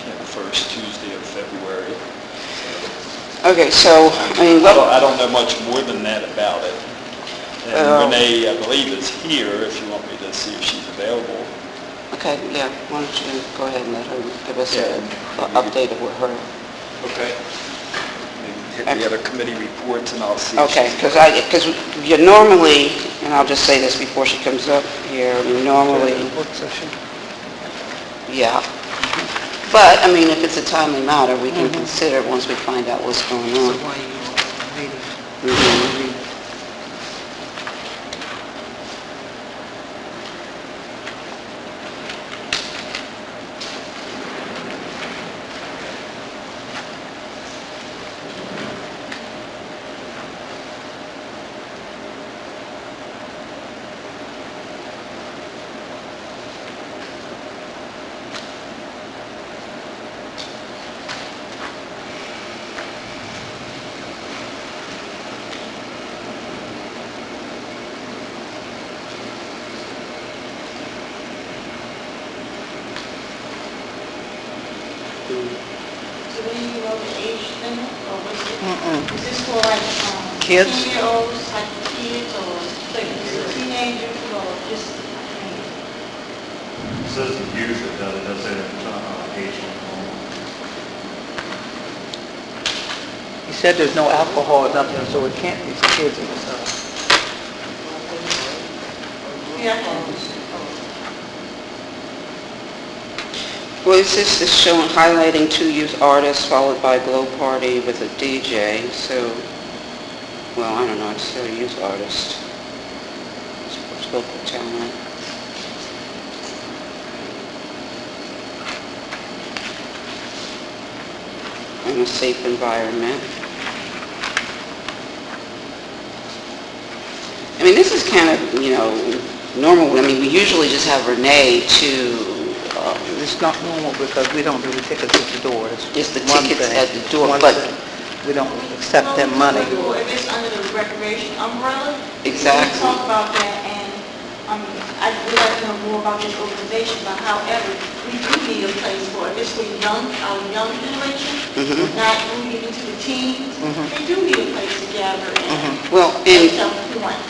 the first Tuesday of February. Okay, so, I don't know much more than that about it. And Renee, I believe, is here if you want me to see if she's available. okay, yeah, why don't you go ahead and let her give us an update of what her... Okay. Hit the other committee reports and I'll see. Okay, because you normally, and I'll just say this before she comes up here, normally, Work session. yeah. But, if it's a timely matter, we can consider it once we find out what's going So on. why you meeting? Mhm. So when you know the age limit, or is this for Kids? 10-year-olds, like kids, or like teenagers, or just... It says the youth, it doesn't say that age limit. He said there's no alcohol or nothing, so it can't be kids and stuff. Yeah. Well, it's just showing, highlighting two youth artists followed by a glow party with a DJ, so, well, I don't know, it's still a youth artist. It's local talent. In a safe environment. This is kind of, normal. We usually just have Renee to It's not normal because we don't do the tickets at the door. It's the one tickets thing. at the door, One but- thing. We don't accept their money. Well, if it's under the recreation umbrella, Exactly. we can talk about that, and, I would like to know more about this organization, but however, we do need a place for it. It's for our young generation, not moving into the teens. They do need a place to gather and well, make and, them point.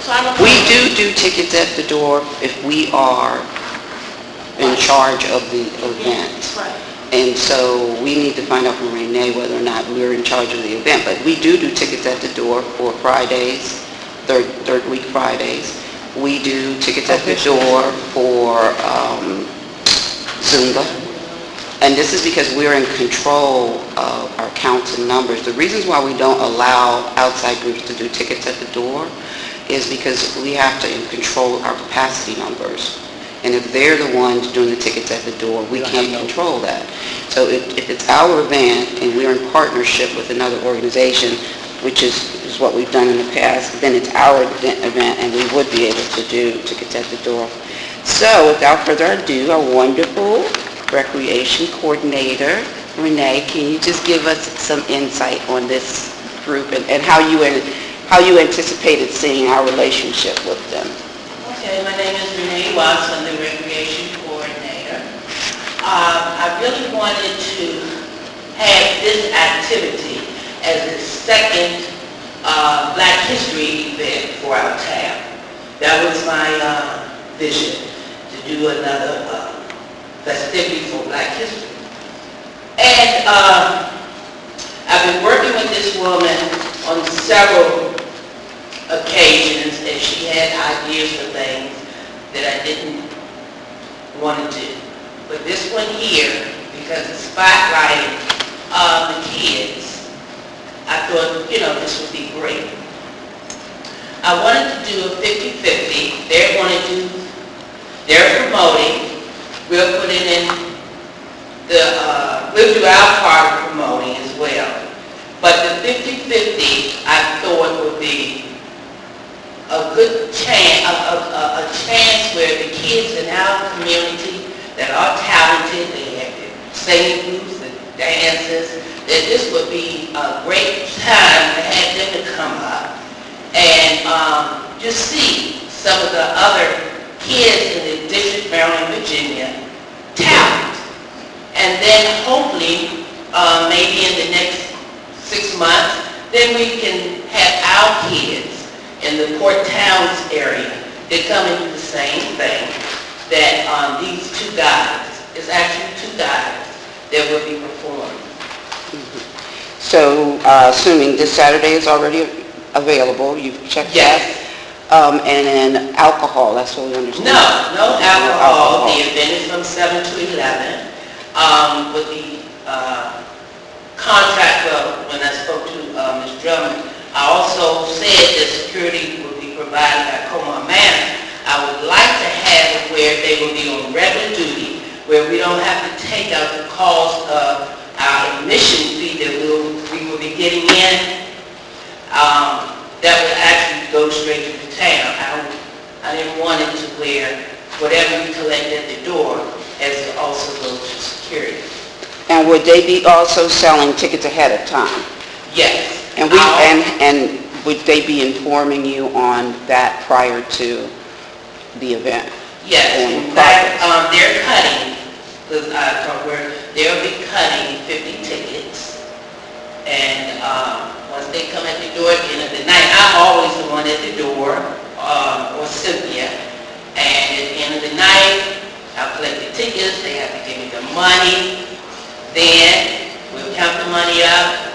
So I don't we know. do tickets at the door if we are in charge of the event. Right. And so we need to find out from Renee whether or not we're in charge of the event. But we do tickets at the door for Fridays, third week Fridays. We do tickets at the door for Zumba. And this is because we're in control of our counts and numbers. The reasons why we don't allow outside groups to do tickets at the door is because we have to control our capacity numbers. And if they're the ones doing the tickets at the door, we can't control that. So if it's our event and we're in partnership with another organization, which is what we've done in the past, then it's our event and we would be able to do tickets at the door. So without further ado, our wonderful recreation coordinator, Renee, can you just give us some insight on this group and how you anticipated seeing our relationship with them? Okay, my name is Renee Watts. I'm the recreation coordinator. really wanted to have this activity as a second Black History event for our town. That was my vision, to do another festivity for Black History. And I've been working with this woman on several occasions, and she had ideas for things that I didn't want to do. But this one here, because it's spotlighting the kids, I thought, this would be great. I wanted to do a 50-50. They're promoting. We'll put it in we'll do our part of promoting as well. But the 50-50, I thought would be a good chance, a chance where the kids in our community that are talented, they have the singing groups, the dances, that this would be a great time to have them to come up and just see some of the other kids in the District, Maryland, Virginia talent. And then hopefully, maybe in the next 6 months, then we can have our kids in the Port Towns area that come and do the same thing that these two guys, it's actually two guys that will be performing. So, assuming this Saturday is already available, you've checked that? Yes. And then alcohol, that's what we understand? No alcohol. The event is from 7 to 11. With the contract, when I spoke to Ms. Drummond, I also said that security will be provided by Colmar Manor. I would like to have it where they will be on regular duty, where we don't have to take out the cost of our admission fee that we will be getting in. That would actually go straight to the town. I didn't want it to where whatever we collect at the door has to also go to security. And would they be also selling tickets ahead of time? Yes. And and would they be informing you on that prior to the event? Yes. In fact, they're cutting, they'll be cutting 50 tickets. And once they come at the door at the end of the night, I'm always the one at the door, or Cynthia. And at the end of the night, I'll collect the tickets, they have to give me the money. Then we'll count the money up.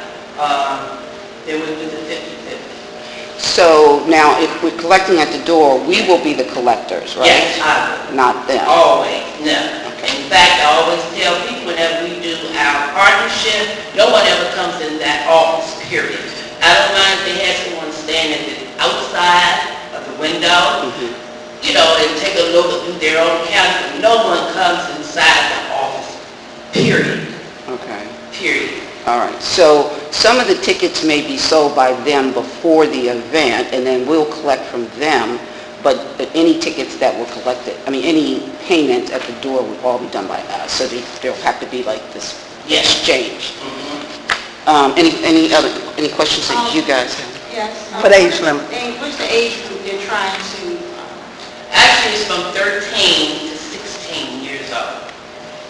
Then we'll do the 50-50. So now, if we're collecting at the door, we will be the collectors, right? Yes, I will. Not them? Always, no. In fact, I always tell people whenever we do our partnership, no one ever comes in that office, period. I don't mind if they have someone standing at the outside of the window, and take a look and do their own counting, but no one comes inside the office, period. Okay. Period. All right. So some of the tickets may be sold by them before the event, and then we'll collect from them, but any tickets that were collected, any payment at the door would all be done by us. So there'll have to be like this exchange. Any questions that you guys have? Yes. What age limit? What's the age group they're trying to? Actually, it's from 13 to 16 years old.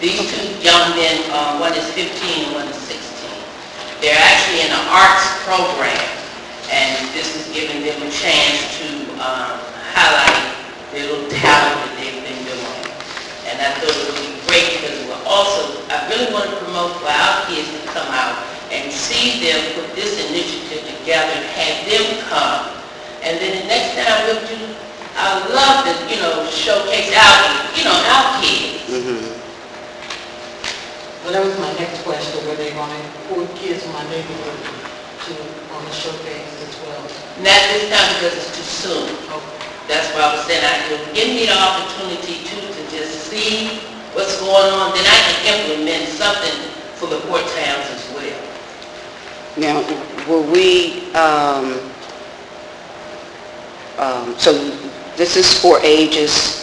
These two young men, one is 15 and one is 16. They're actually in an arts program, and this is giving them a chance to highlight their little talent that they've been doing. And I thought it would be great because I really want to promote for our kids to come out and see them put this initiative together and have them come. And then the next time we'll do, I love to, showcase our kids. Well, that was my next question, were they going to include kids in my neighborhood on the showcase as well? Not this time because it's too soon. Okay. That's why I was saying, give me the opportunity to just see what's going on, then I can implement something for the Port Towns as well. Now, will we, so this is for ages,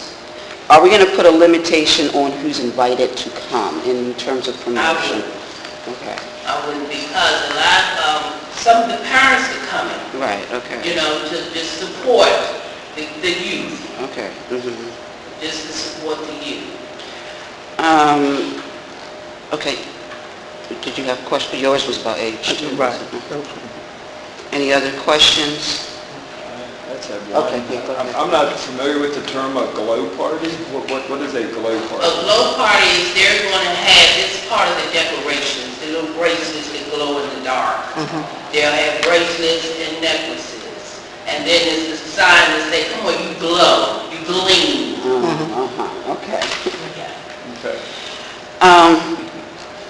are we going to put a limitation on who's invited to come in terms of promotion? Okay. I wouldn't, because a lot, some of the parents are coming, Right, okay. to just support the youth, Okay. just to support the youth. Okay. Did you have a question? Yours was about age. too, Right. wasn't it? Any other questions? That's a one. Okay, yeah, go ahead. I'm not familiar with the term a glow party. What is a glow A party? glow party is they're going to have, it's part of the decorations, the little bracelets that glow in the dark. They'll have bracelets and necklaces. And then there's the sign that say, come on, you glow, you gleam. Okay. Okay.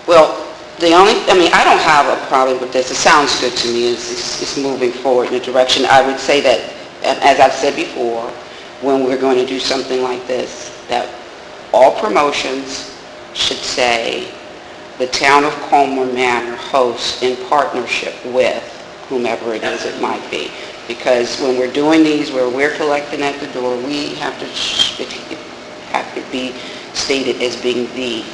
Well, I don't have a problem with this. It sounds good to me. It's moving forward in a direction. I would say that, as I've said before, when we're going to do something like this, that all promotions should say the town of Colmar Manor hosts in partnership with whomever it is it might be. Because when we're doing these, where we're collecting at the door, we have to, it have to be stated as being the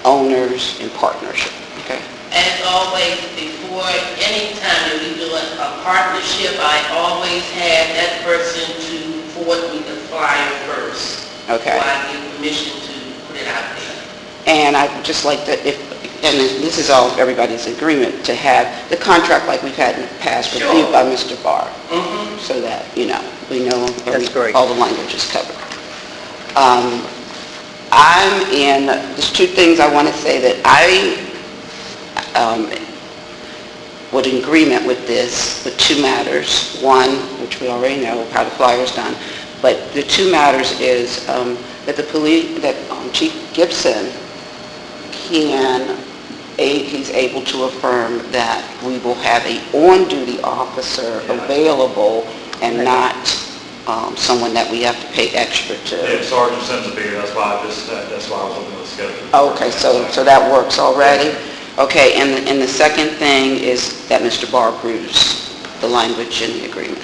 owners in partnership, okay? As always, before any time that we do a partnership, I always have that person to forward me the flyer first. Okay. Before I give permission to put it out there. And I'd just like to, and this is all everybody's agreement, to have the contract like we've had in the past reviewed by Mr. Barr, so that, we know That's great. all the language is covered. There's two things I want to say that I would in agreement with this, with two matters. One, which we already know, how the flyer's done, but the two matters is that Chief Gibson he's able to affirm that we will have a on-duty officer available and not someone that we have to pay extra to. Yeah, Sergeant sends a beer, that's why I was looking at the schedule. Okay, so that works already? Okay, and the second thing is that Mr. Barr approves the language in the agreement.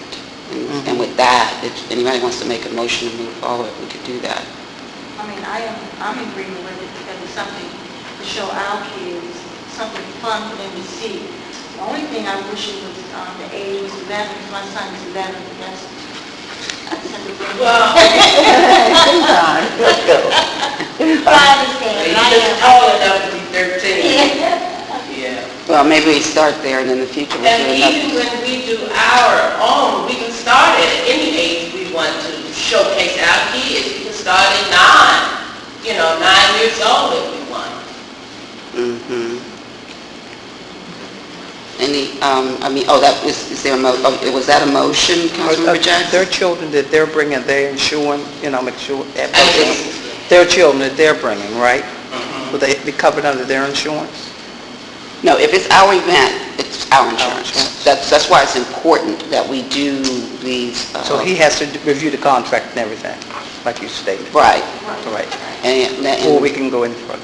And with that, if anybody wants to make a motion to move forward, we could do that. I'm in agreement with it because it's something to show our kids, something fun for them to see. The only thing I wish it was, the age was 11, because my son is 11, but that's something. Well, Let's go. I understand, he's but I just am. tall enough to be 13. Yeah. Well, maybe we start there and in the future we'll And do even another. when we do our own, we can start at any age we want to showcase our kids. We can start at 9 years old if we want. Is there was that a motion, Councilmember Jackson? Their children that they're bringing, they're insuring, make sure, their children that they're bringing, right? Will they be covered under their insurance? No, if it's our event, it's our insurance. insurance. That's why it's important that we do these. So he has to review the contract and everything, like you stated. Right. Right. And Before we can go any further.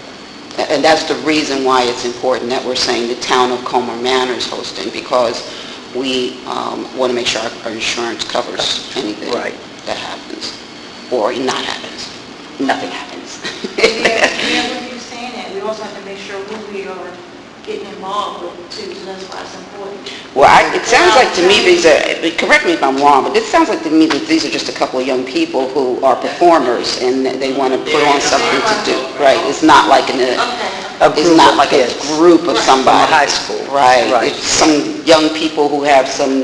that's the reason why it's important that we're saying the town of Colmar Manor is hosting, because we want to make sure our insurance covers anything Right. that happens, or not happens. Nothing happens. Yeah, what you're saying, that we also have to make sure who we are getting involved with too, so that's why it's important. Well, it sounds like to me these are, correct me if I'm wrong, but it sounds like to me that these are just a couple of young people who are performers and they want to put on something to do, right? It's not like Okay. it's not like a kids. group of somebody. From high school. Right. Right. It's some young people who have some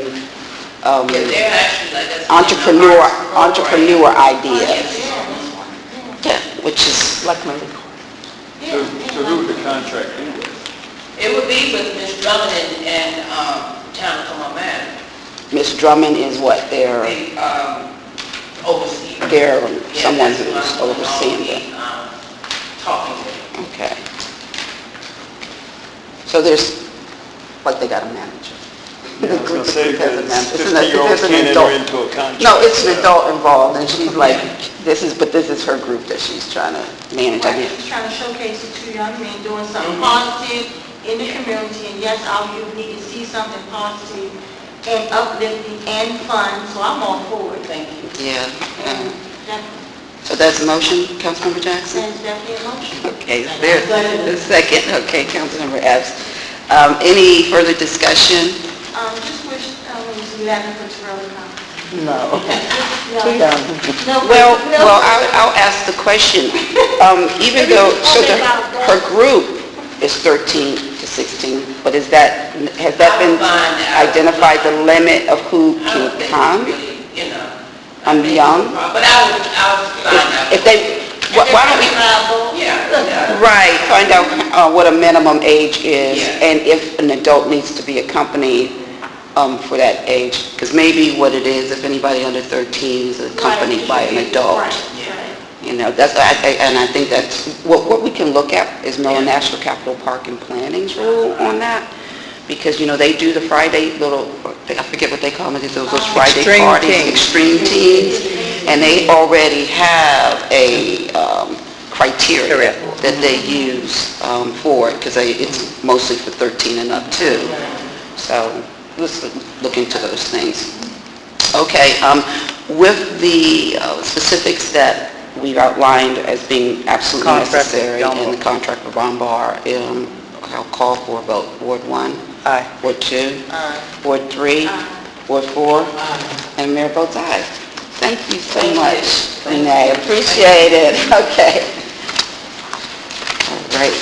Yeah, they're actually like us. entrepreneur ideas. Yeah, this one, Yeah, which is like my... Yeah. So who would the contract be with? It would be with Ms. Drummond and Town of Colmar Manor. Ms. Drummond is what? They're They oversee. someone Yeah, that's who's who I'm overseeing gonna be, them. talking to. Okay. So there's, like they got a manager. Yeah, I was going to say, Has a because manager. It's an- 50-year-olds it's an can't adult. enter into a contract. No, it's an adult involved, and she's like, this is her group that she's trying to manage. I Right, mean, just trying to showcase the two young men doing something positive in the community, and yes, our youth need to see something positive and uplifting and fun, so I'm all for it. Thank you. yeah. And definitely, So that's a motion, Councilmember Jackson? that's definitely a motion. Okay, there's a second. Okay, Councilmember Epps. Any further discussion? Just wish, it was 11 for Terrell to come. No. No. Too young. No, Well, no. I'll ask the question. Even though, so her group is 13 to 16, but has that been I'll find out. identified, the limit of who I can don't think come? it's really, you know. I'm young. But I'll find out. If they, why don't we, Yeah. right, find out what a minimum age is, Yeah. and if an adult needs to be accompanied for that age, because maybe what it is, if anybody under 13 is accompanied by an adult. Right, Yeah. right. You know, that's, and I think that's, what we can look at is Miller National Capital Park and Planning's rule on that, because, you know, they do the Friday little, I forget what they call them, those Friday Extreme parties, teens. extreme teens, and they already have a criteria that they use for it, because it's mostly for 13 and up too. So, let's look into those things. Okay, with the specifics that we've outlined as being absolutely Contract with necessary in Dunbar. the contract with Dunbar, I'll call for a vote. Ward 1? Aye. Ward 2? Aye. Ward 3? Ward 4? And Mayor votes aye. Thank you so much, Renee. Appreciate it. Okay. All right.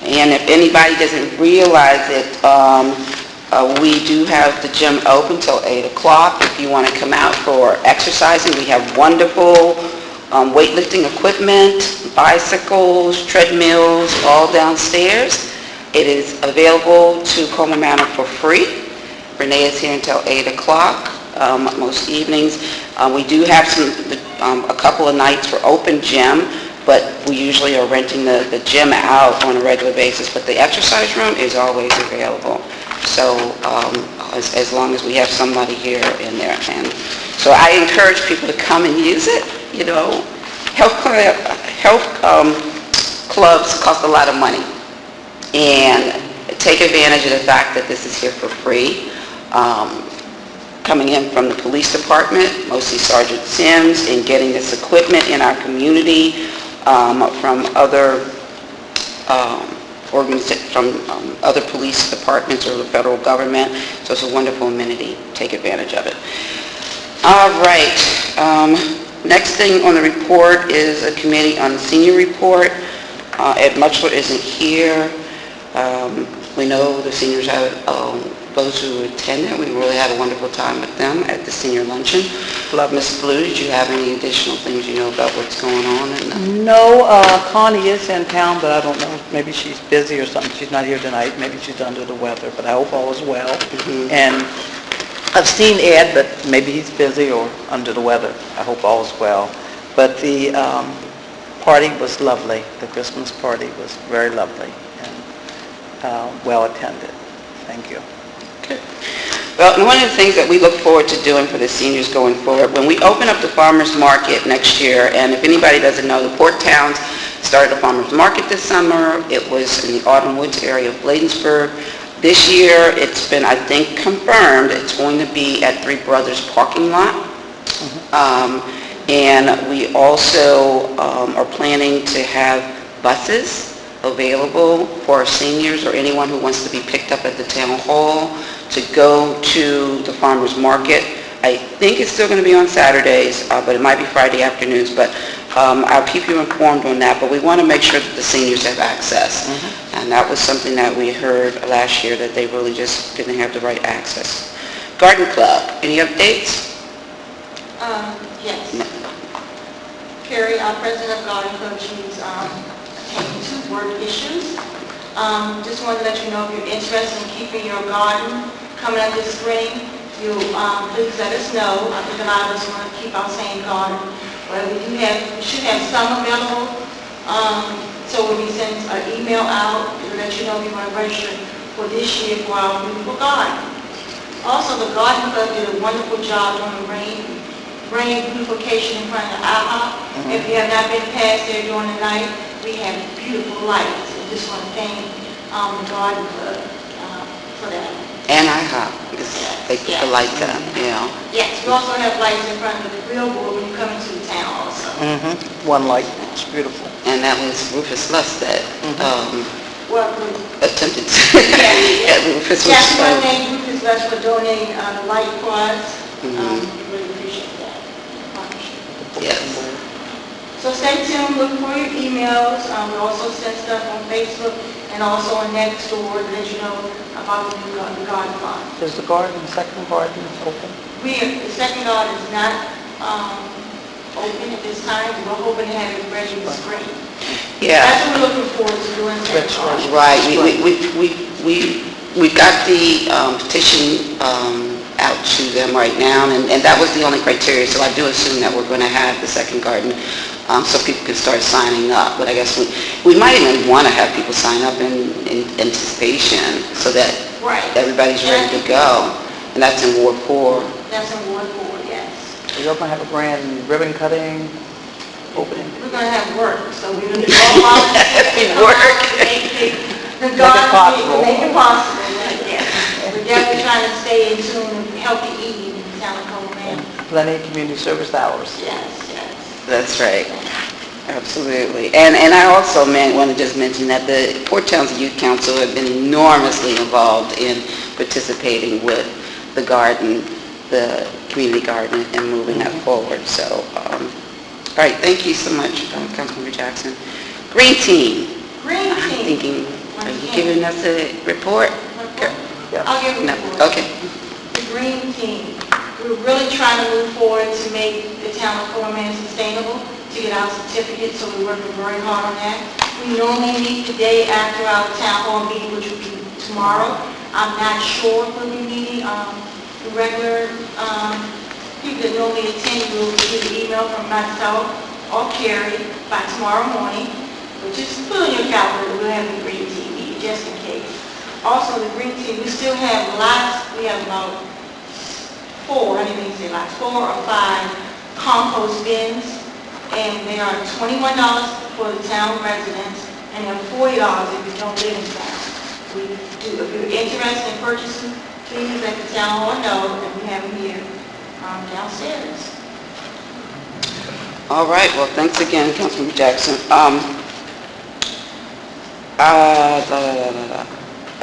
And if anybody doesn't realize it, we do have the gym open till 8 o'clock. If you want to come out for exercising, we have wonderful weightlifting equipment, bicycles, treadmills, all downstairs. It is available to Colmar Manor for free. Renee is here until 8 o'clock most evenings. We do have a couple of nights for open gym, but we usually are renting the gym out on a regular basis, but the exercise room is always available. So as long as we have somebody here in there. And so I encourage people to come and use it. You know, health clubs cost a lot of money. And take advantage of the fact that this is here for free. Coming in from the police department, mostly Sergeant Sims, and getting this equipment in our community from other from other police departments or the federal government. So it's a wonderful amenity. Take advantage of it. All right. Next thing on the report is a committee on the senior report. Ed Mutchler isn't here. We know the seniors have, those who attended, we really had a wonderful time with them at the senior luncheon. Love, Ms. Blue, did you have any additional things you know about what's going on? No, Connie is in town, but I don't know, maybe she's busy or something. She's not here tonight. Maybe she's under the weather, but I hope all is well. And I've seen Ed, but maybe he's busy or under the weather. I hope all is well. But the party was lovely. The Christmas party was very lovely and well attended. Thank you. Good. Well, one of the things that we look forward to doing for the seniors going forward, when we open up the farmers market next year, and if anybody doesn't know, the Port Towns started a farmers market this summer. It was in the Autumn Woods area of Bladensburg. This year, it's been, I think, confirmed. It's going to be at Three Brothers parking lot. And we also are planning to have buses available for our seniors or anyone who wants to be picked up at the town hall to go to the farmers market. I think it's still going to be on Saturdays, but it might be Friday afternoons, but I'll keep you informed on that. But we want to make sure that the seniors have access. And that was something that we heard last year, that they really just didn't have the right access. Garden Club, any updates? Yes. Carrie, our president of Garden Club, she's taking 2 work issues. Just want to let you know, if you're interested in keeping your garden coming up this spring, you please let us know. I think a lot of us want to keep our same garden. Well, we should have some available. So when we send an email out, we'll let you know if you want to register for this year for our beautiful garden. Also, the Garden Club did a wonderful job on the rain beautification in front of the IHOP. If you have not been past there during the night, we have beautiful lights. I just want to thank the Garden Club for that. And IHOP, they put the lights up, yeah. Yes, we also have lights in front of the billboard when you come into the town also. One light. It's beautiful. And that was Rufus Lust that Well, attempted to. Yeah, Rufus was. yes, we want to thank Rufus Lush for donating the light for us. We really appreciate that partnership. Yes. So stay tuned, look for your emails. We also send stuff on Facebook and also a next door to let you know about the new garden fund. Is the second garden open? The second garden is not open at this time. We're hoping to have it ready in the spring. Yeah. That's what we're looking forward to doing. Second garden. Right, we've got the petition out to them right now, and that was the only criteria, so I do assume that we're going to have the second garden, so people can start signing up. But I guess we might even want to have people sign up in anticipation, so that Right. everybody's ready to go. And that's in Ward 4. That's in Ward 4, yes. Are you going to have a grand ribbon cutting opening? We're going to have work, so we're going to do all volunteers. Work. The Make it possible. Make it possible, yes. We're definitely trying to stay in tune with healthy eating in the town of Colmar Manor. Plenty of community service hours. Yes, yes. That's right. Absolutely. And I also want to just mention that the Port Townsend Youth Council have been enormously involved in participating with the garden, the community garden, and moving that forward. So, all right, thank you so much, Councilmember Jackson. Green Team. Green I'm team. thinking, are you giving us a report? I'll give you No, a report. okay. The green team. We're really trying to move forward to make the town of Colmar Manor sustainable, to get our certificate, so we're working very hard on that. We normally meet the day after our town hall meeting, which will be tomorrow. I'm not sure if we'll be meeting, the regular, people that normally attend will get an email from myself or Carrie by tomorrow morning, but just put on your calendar, we'll have the green team meeting, just in case. Also, the green team, we still have lots, we have about 4 or 5 compost bins, and they are $21 for the town residents, and they're $40 if you don't live in town. If you're interested in purchasing, please let the town hall know, and we have them here downstairs. All right, well, thanks again, Councilmember Jackson.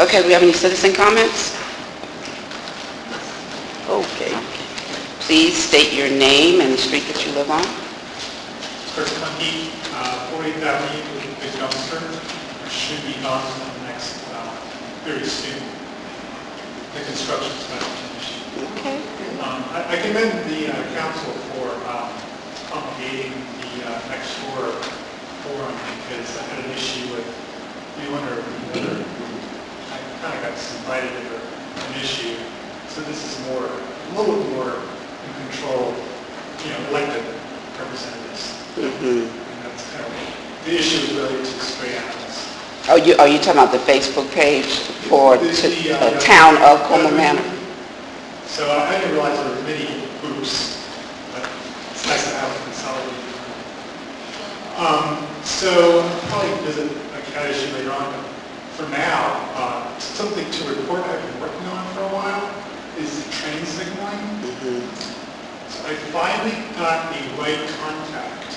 Okay, do we have any citizen comments? Okay. Please state your name and the street that you live on. Chris Punky, 40th Avenue with a big dumpster, should be gone in the next, very soon. The construction's going to finish. Okay. I commend the council for promulgating the next door forum, because I had an issue with you under another, I kind of got invited into an issue, so this is a little more in control, elected representatives. Mm-hmm. And that's kind of, the issue is really to stray animals. Are you talking about the Facebook page for the town of Colmar Manor? So I didn't realize there were many groups, but it's nice to have a consolidated group. So I'll probably visit that issue later on, but for now, something to report I've been working on for a while is the train signaling. Mm-hmm. So I finally got a right contact.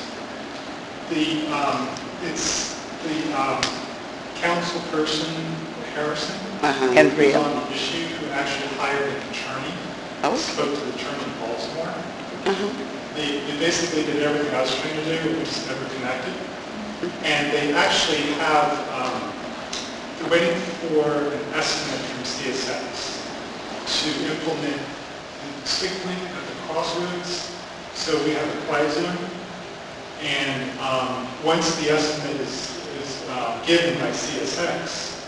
It's the council person, Harrison, Andrea. who's on the issue, who actually hired an attorney. Oh. Spoke to the attorney in Baltimore. Uh-huh. They basically did everything I was trying to do, we just never connected. And they actually have, they're waiting for an estimate from CSX to implement signaling at the crossroads, so we have a quiet zone. And once the estimate is given by CSX,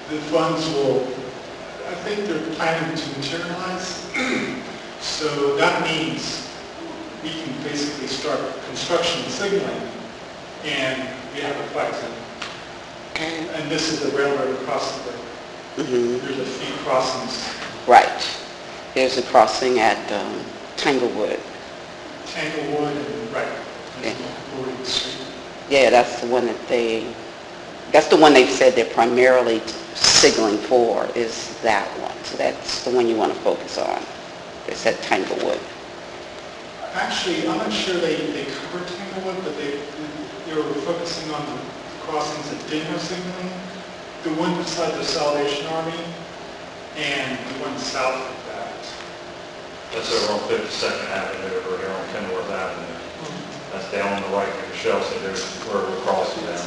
the funds will, I think they're planning to materialize. So that means we can basically start construction and signaling, and we have a quiet zone. And this is the railroad crossing. Mm-hmm. There's a few crossings. Right. There's a crossing at Tanglewood. Tanglewood and, right, Yeah. and Lord Street. Yeah, that's the one they've said they're primarily signaling for, is that one. So that's the one you want to focus on. It's at Tanglewood. Actually, I'm not sure they covered Tanglewood, but they were focusing on the crossings that didn't have signaling. The one beside the Salvation Army and the one south of that. That's over on 52nd Avenue, over here on Kenworth Avenue. That's down on the right, like Michelle said, there's where we're crossing down.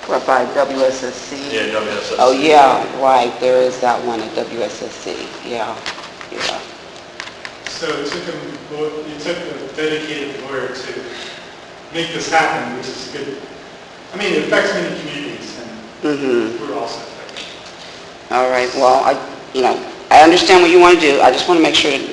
Or by WSSC? Yeah, WSSC. Oh, yeah, right, there is that one at WSSC, yeah, yeah. So it took a dedicated lawyer to make this happen, which is good. I mean, it affects many communities, and we're also affected. All right, well, I understand what you want to do. I just want to make sure that,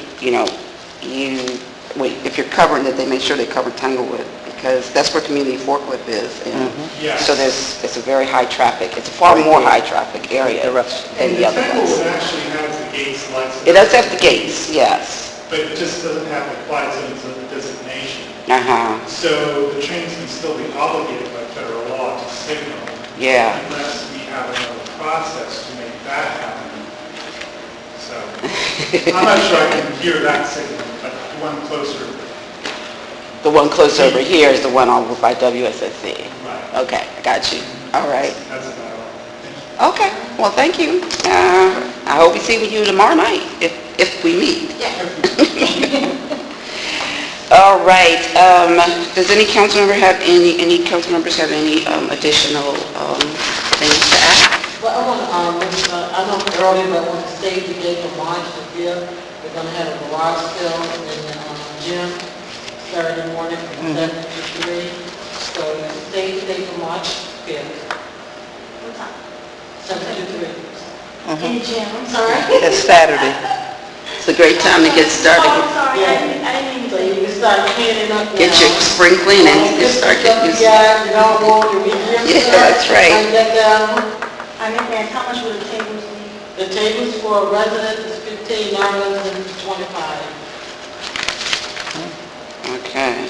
if you're covering that, they make sure they cover Tanglewood, because that's where community forklift is. And Yes. so it's a very high traffic, it's a far more high traffic area than And the other Tanglewood ones. actually has the gates lights. It does have the gates, yes. But it just doesn't have the quiet zones of designation. Uh-huh, So the trains can still be obligated by federal law to signal yeah. unless we have another process to make that happen. So I'm not sure I can hear that signal, but the one closer. The one close over here is the one over by WSSC. Right. Okay, I got you. All right. That's about all. Okay, well, thank you. I hope we see you tomorrow night, if we meet. All right, does any council member have any council members have any additional things to add? Well, I want to, I know earlier, but I want to save the date for March the 5th. We're going to have a garage sale in the gym Saturday morning from 7 to 3. So save the date for March 5th, What time? 7 to 3. In the gym, I'm sorry. It's Saturday. It's a great time to get started. Oh, I'm sorry, I didn't mean So to. you can start cleaning up. Get your spring cleaning, you start getting your... Yeah, you don't want to be Yeah, that's right. Like that down. I didn't ask, how much would the tables be? The tables for residents is 15, non-residents is 25. Okay.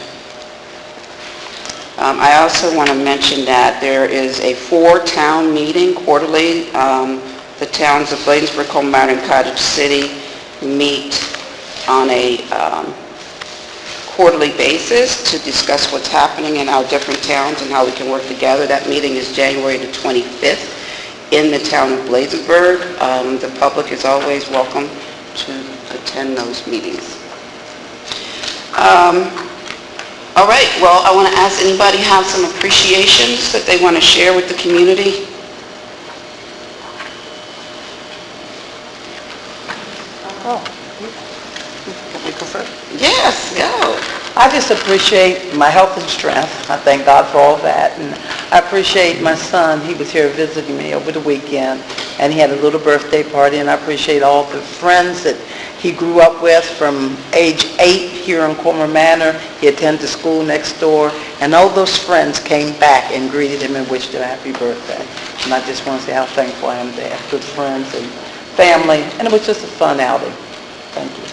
I also want to mention that there is a 4-town meeting quarterly. The towns of Bladensburg, Colmar Manor, and Cottage City meet on a quarterly basis to discuss what's happening in our different towns and how we can work together. That meeting is January the 25th in the town of Bladensburg. The public is always welcome to attend those meetings. All right, well, I want to ask anybody have some appreciations that they want to share with the community? Yes, go. I just appreciate my health and strength. I thank God for all that. And I appreciate my son. He was here visiting me over the weekend, and he had a little birthday party, and I appreciate all the friends that he grew up with from age 8 here in Colmar Manor. He attended school next door, and all those friends came back and greeted him and wished him a happy birthday. And I just want to say how thankful I am to have good friends and family, and it was just a fun outing. Thank you.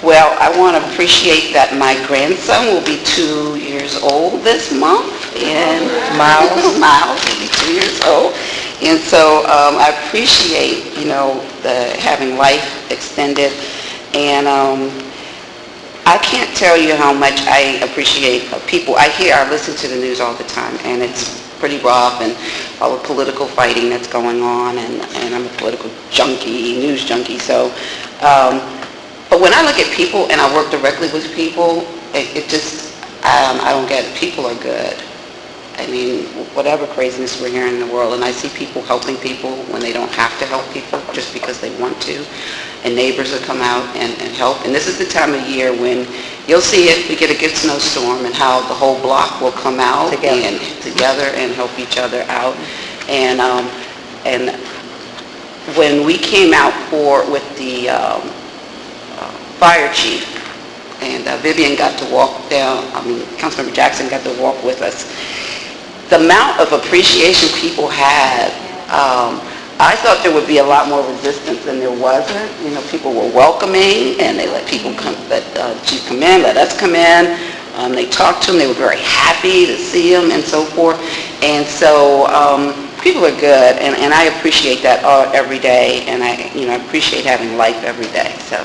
Well, I want to appreciate that my grandson will be 2 years old this month, and Miles will be 2 years old. And so I appreciate, the having life extended. And I can't tell you how much I appreciate people. I listen to the news all the time, and it's pretty rough, and all the political fighting that's going on, and I'm a political junkie, news junkie, so... But when I look at people and I work directly with people, it just, I don't get it. People are good. I mean, whatever craziness we're hearing in the world, and I see people helping people when they don't have to help people just because they want to, and neighbors will come out and help. And this is the time of year when you'll see it, we get a good snowstorm, and how the whole block will come out together and help each other out. And when we came out with the fire chief, and Vivian got to walk down, Councilmember Jackson got to walk with us. The amount of appreciation people had, I thought there would be a lot more resistance than there wasn't. People were welcoming, and they let people let chief come in, let us come in. They talked to him, they were very happy to see him, and so forth. And so people are good, and I appreciate that every day, and I appreciate having life every day. So.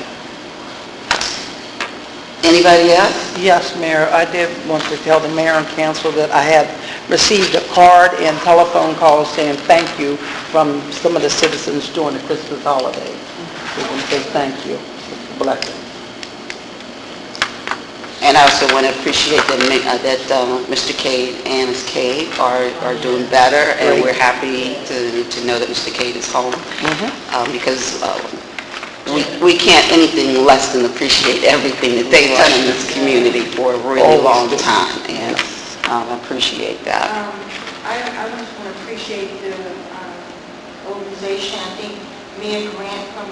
Anybody else? Yes, Mayor, I did want to tell the mayor and council that I had received a card and telephone calls saying thank you from some of the citizens during the Christmas holiday. We want to say thank you. It's a blessing. And I also want to appreciate that Mr. Cade and Ms. Cade are doing better, and we're happy to know that Mr. Cade is home, because we can't anything less than appreciate everything that they've done in this community for a really long time, and I appreciate that. I just want to appreciate the organization. I think Mayor Grant from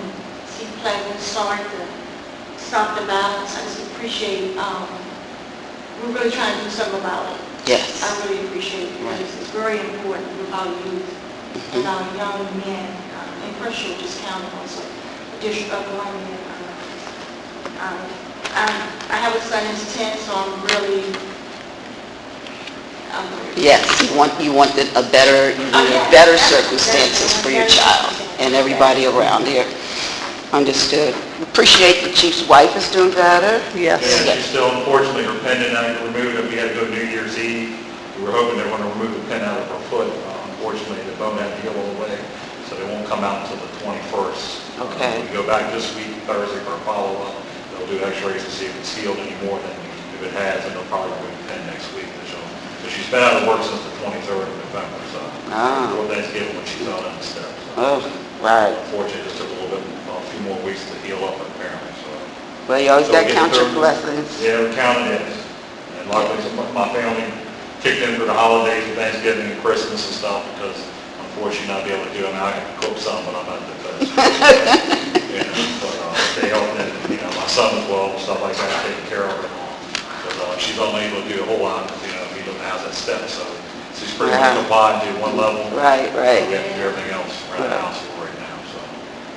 C. Pleasant started to stop the violence. I just appreciate, we're really trying to do something about it. Yes. I really appreciate it, because it's very important with our youth and our young men, and Prussia just counted also, District of Columbia. I have a son who's 10, so I'm really, Yes, you wanted a better circumstances for your child and everybody around here. Understood. Appreciate the chief's wife is doing better. Yes. Yeah, she's still, unfortunately, her pen didn't have to remove it. We had to go New Year's Eve. We were hoping they were going to remove the pen out of her foot. Unfortunately, the bone had to heal all the way, so they won't come out until the 21st. Okay. We go back this week, Thursday, for a follow-up. They'll do x-rays to see if it's healed any more than if it has, and they'll probably remove the pen next week. But she's been out of work since the 23rd of November, so before Thanksgiving when she fell down the steps. Oh, right. Unfortunately, it just took a few more weeks to heal up apparently, so. Well, you always So got to we get count your through. blessings. Yeah, we're counting it. And luckily, my family kicked in for the holidays, Thanksgiving and Christmas and stuff, because unfortunately not be able to do it. Now I can cook some, but I'm not the best. But they helped, and, my son as well, and stuff like that, taking care of her. Because she's only able to do a whole lot, if he doesn't have that step, so she's pretty much confined to one level. Right. So we have to do everything else around the house right now, so.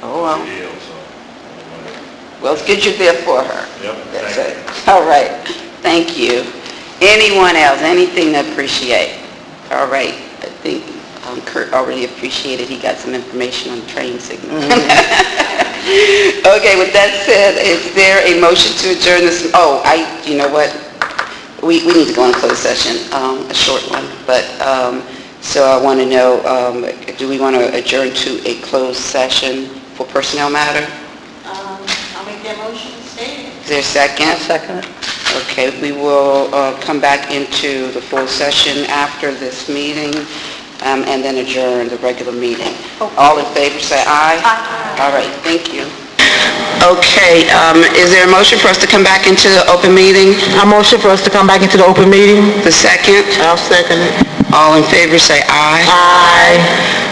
Oh, well. Good deal, so. Well, it's good you're there for her. Yep, That's thank it. All right. Thank you. Anyone else? Anything to appreciate? All right. I think Kurt already appreciated. He got some information on the train signal. Okay, with that said, is there a motion to adjourn this? Oh, you know what? We need to go in closed session, a short one. But, so I want to know, do we want to adjourn to a closed session for personnel matter? I'll make that motion and stay. Is there a second? I'll second it. Okay, we will come back into the full session after this meeting, and then adjourn the regular meeting. All in favor, say aye. Aye. All right, thank you. Okay, is there a motion for us to come back into the open meeting? I motion for us to come back into the open meeting. The second? I'll second it. All in favor, say aye. Aye.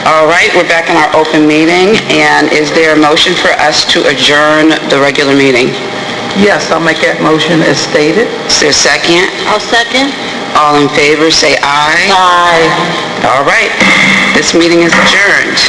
All right, we're back in our open meeting, and is there a motion for us to adjourn the regular meeting? Yes, I'll make that motion as stated. Is there a second? I'll second. All in favor, say aye. Aye. All right, this meeting is adjourned.